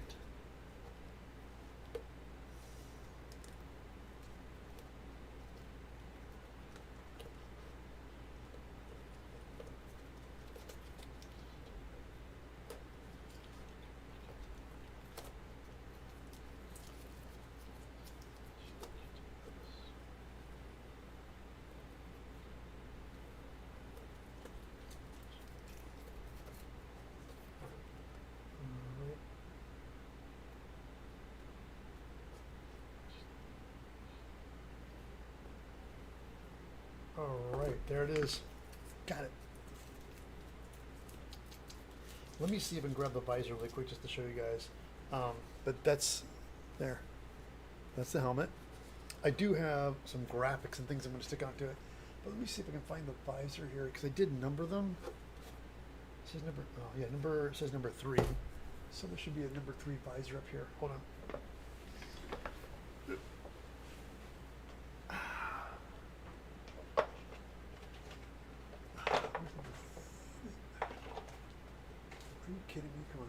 All right, there it is. Got it. Let me see if I can grab the visor really quick just to show you guys. But that's there. That's the helmet. I do have some graphics and things I'm going to stick onto it. But let me see if I can find the visor here because I did number them. It says number. Oh yeah, it says number 3. So there should be a number 3 visor up here. Hold on. Are you kidding me? Come on.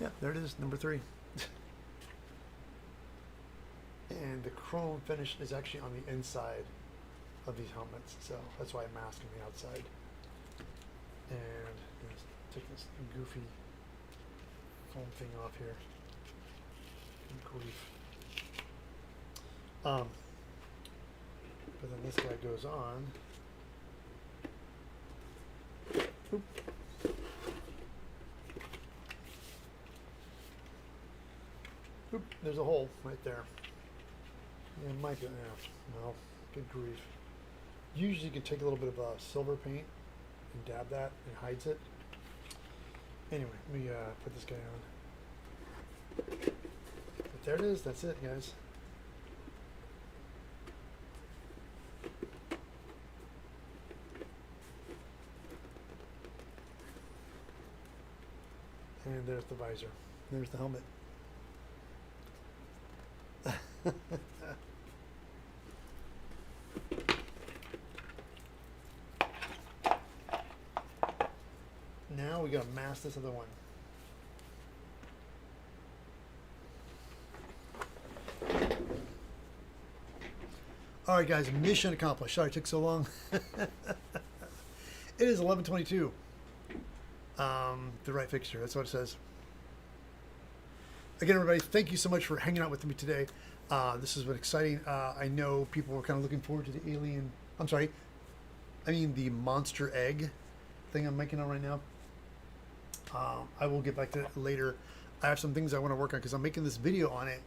Yeah, there it is, number 3. And the chrome finish is actually on the inside of these helmets, so that's why I'm masking the outside. And let's take this goofy foam thing off here. Good grief. But then this guy goes on. Oop. Oop, there's a hole right there. Yeah, it might be. Yeah, no, good grief. Usually you can take a little bit of silver paint and dab that, and hides it. Anyway, let me put this guy on. But there it is. That's it, guys. And there's the visor. There's the helmet. Now we gotta mask this other one. All right, guys, mission accomplished. Sorry it took so long. It is 11:22. The right fixture. That's what it says. Again, everybody, thank you so much for hanging out with me today. This has been exciting. I know people were kind of looking forward to the alien. I'm sorry. I mean the monster egg thing I'm making on right now. I will get back to that later. I have some things I want to work on because I'm making this video on it.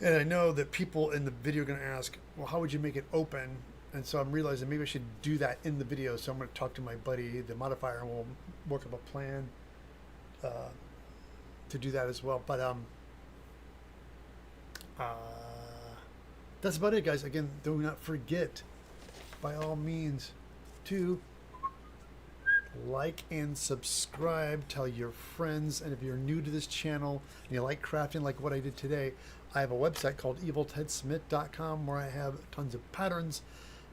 And I know that people in the video are going to ask, well, how would you make it open? And so I'm realizing maybe I should do that in the video. So I'm going to talk to my buddy, the modifier, and we'll work up a plan to do that as well. But that's about it, guys. Again, do not forget, by all means, to like and subscribe. Tell your friends. And if you're new to this channel and you like crafting like what I did today, I have a website called eviltedsmith.com where I have tons of patterns.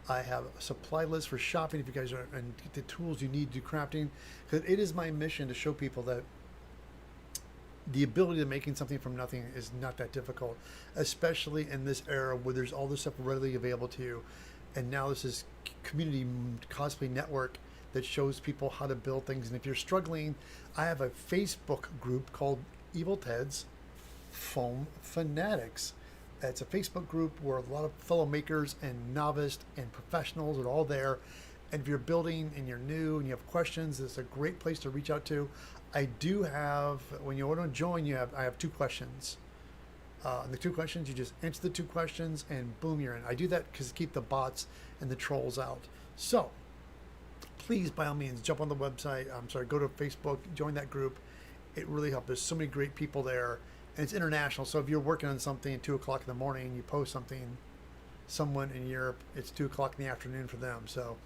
I have a supply list for shopping if you guys are, and the tools you need to do crafting. Because it is my mission to show people that the ability of making something from nothing is not that difficult, especially in this era where there's all this stuff readily available to you. And now this is community cosplay network that shows people how to build things. And if you're struggling, I have a Facebook group called Foam Fanatics. It's a Facebook group where a lot of fellow makers and novice and professionals are all there. And if you're building and you're new and you have questions, it's a great place to reach out to. I do have, when you want to join, I have 2 questions. And the 2 questions, you just answer the 2 questions and boom, you're in. I do that because to keep the bots and the trolls out. So please, by all means, jump on the website. Go to Facebook, join that group. It really helps. There's so many great people there. And it's international, so if you're working on something at 2 o'clock in the morning and you post something, someone in Europe, it's 2 o'clock in the afternoon for them. So,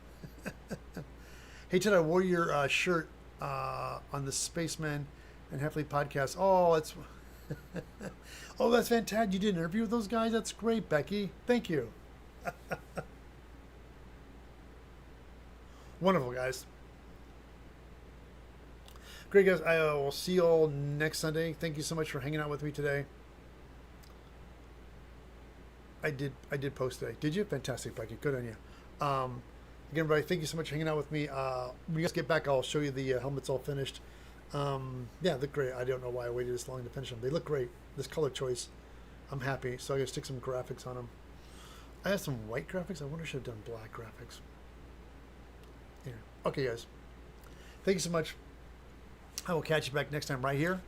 hey Ted, I wore your shirt on the Spaceman and Heffley podcast. Oh, that's oh, that's fantastic! You did an interview with those guys. That's great, Becky. Thank you. Wonderful, guys. Great, guys. I will see you all next Sunday. Thank you so much for hanging out with me today. I did post today. Did you? Fantastic, Becky. Good on you. Again, everybody, thank you so much for hanging out with me. When you guys get back, I'll show you the helmets all finished. Yeah, they look great. I don't know why I waited this long to finish them. They look great. This color choice, I'm happy. So I'm going to stick some graphics on them. I have some white graphics. I wonder if I should have done black graphics. Yeah. Okay, guys. Thank you so much. I will catch you back next time right here